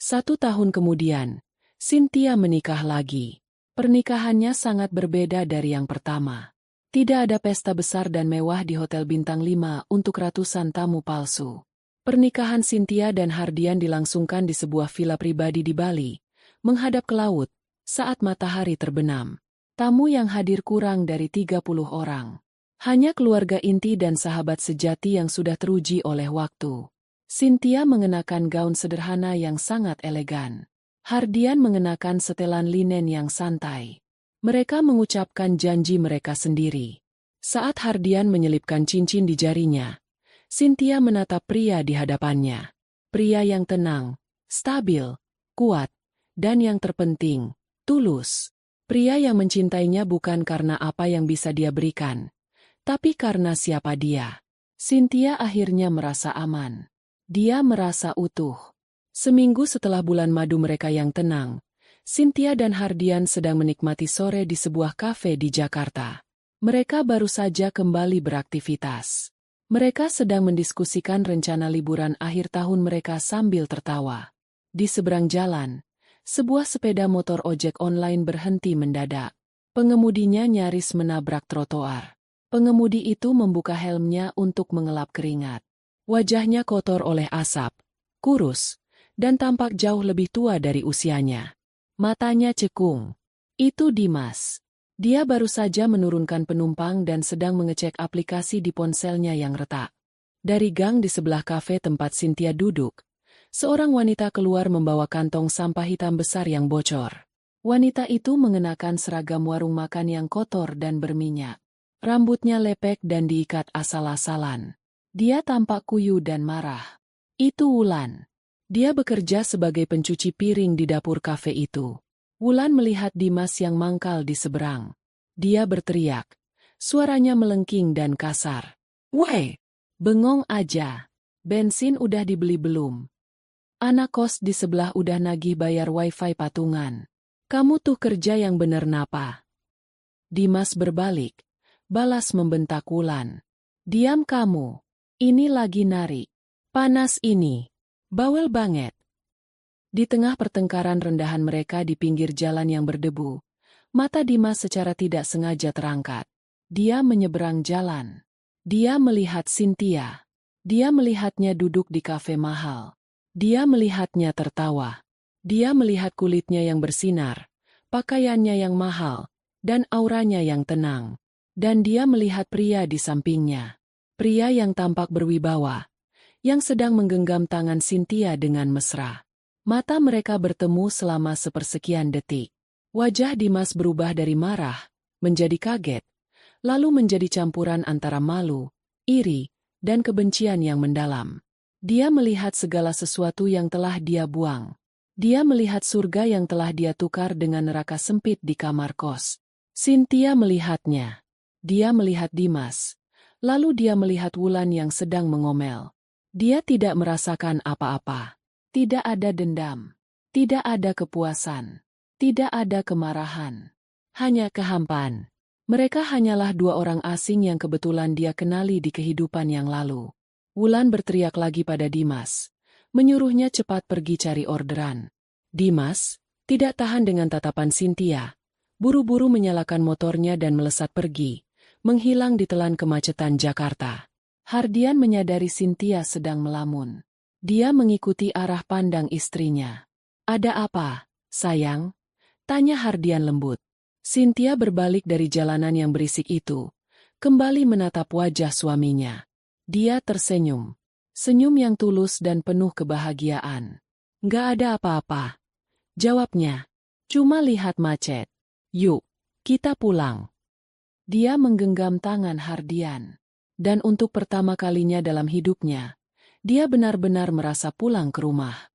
1 tahun kemudian, Cynthia menikah lagi. Pernikahannya sangat berbeda dari yang pertama. Tidak ada pesta besar dan mewah di Hotel Bintang 5 untuk ratusan tamu palsu. Pernikahan Cynthia dan Hardian dilangsungkan di sebuah villa pribadi di Bali, menghadap ke laut, saat matahari terbenam. Tamu yang hadir kurang dari 30 orang. Hanya keluarga inti dan sahabat sejati yang sudah teruji oleh waktu. Cynthia mengenakan gaun sederhana yang sangat elegan. Hardian mengenakan setelan linen yang santai. Mereka mengucapkan janji mereka sendiri. Saat Hardian menyelipkan cincin di jarinya, Cynthia menatap pria di hadapannya. Pria yang tenang, stabil, kuat, dan yang terpenting, tulus. Pria yang mencintainya bukan karena apa yang bisa dia berikan, tapi karena siapa dia. Cynthia akhirnya merasa aman. Dia merasa utuh. Seminggu setelah bulan madu mereka yang tenang, Cynthia dan Hardian sedang menikmati sore di sebuah kafe di Jakarta. Mereka baru saja kembali beraktivitas. Mereka sedang mendiskusikan rencana liburan akhir tahun mereka sambil tertawa. Di seberang jalan, sebuah sepeda motor ojek online berhenti mendadak. Pengemudinya nyaris menabrak trotoar. Pengemudi itu membuka helmnya untuk mengelap keringat. Wajahnya kotor oleh asap, kurus, dan tampak jauh lebih tua dari usianya. Matanya cekung. Itu Dimas. Dia baru saja menurunkan penumpang dan sedang mengecek aplikasi di ponselnya yang retak. Dari gang di sebelah kafe tempat Cynthia duduk, seorang wanita keluar membawa kantong sampah hitam besar yang bocor. Wanita itu mengenakan seragam warung makan yang kotor dan berminyak. Rambutnya lepek dan diikat asal-asalan. Dia tampak kuyu dan marah. Itu Wulan. Dia bekerja sebagai pencuci piring di dapur kafe itu. Wulan melihat Dimas yang mangkal di seberang. Dia berteriak. Suaranya melengking dan kasar. "Weh, bengong aja. Bensin udah dibeli belum? Anak kos di sebelah udah nagih bayar wifi patungan. Kamu tuh kerja yang bener napa?" Dimas berbalik. Balas membentak Wulan. "Diam kamu. Ini lagi narik. Panas ini. Bawel banget." Di tengah pertengkaran rendahan mereka di pinggir jalan yang berdebu, mata Dimas secara tidak sengaja terangkat. Dia menyeberang jalan. Dia melihat Cynthia. Dia melihatnya duduk di kafe mahal. Dia melihatnya tertawa. Dia melihat kulitnya yang bersinar, pakaiannya yang mahal, dan auranya yang tenang. Dan dia melihat pria di sampingnya. Pria yang tampak berwibawa, yang sedang menggenggam tangan Cynthia dengan mesra. Mata mereka bertemu selama sepersekian detik. Wajah Dimas berubah dari marah, menjadi kaget, lalu menjadi campuran antara malu, iri, dan kebencian yang mendalam. Dia melihat segala sesuatu yang telah dia buang. Dia melihat surga yang telah dia tukar dengan neraka sempit di kamar kos. Cynthia melihatnya. Dia melihat Dimas. Lalu dia melihat Wulan yang sedang mengomel. Dia tidak merasakan apa-apa. Tidak ada dendam. Tidak ada kepuasan. Tidak ada kemarahan. Hanya kehampaan. Mereka hanyalah dua orang asing yang kebetulan dia kenali di kehidupan yang lalu. Wulan berteriak lagi pada Dimas. Menyuruhnya cepat pergi cari orderan. Dimas tidak tahan dengan tatapan Cynthia. Buru-buru menyalakan motornya dan melesat pergi. Menghilang di telan kemacetan Jakarta. Hardian menyadari Cynthia sedang melamun. Dia mengikuti arah pandang istrinya. Ada apa, sayang? Tanya Hardian lembut. Cynthia berbalik dari jalanan yang berisik itu. Kembali menatap wajah suaminya. Dia tersenyum. Senyum yang tulus dan penuh kebahagiaan. Nggak ada apa-apa. Jawabnya. Cuma lihat macet. Yuk, kita pulang. Dia menggenggam tangan Hardian. Dan untuk pertama kalinya dalam hidupnya, dia benar-benar merasa pulang ke rumah.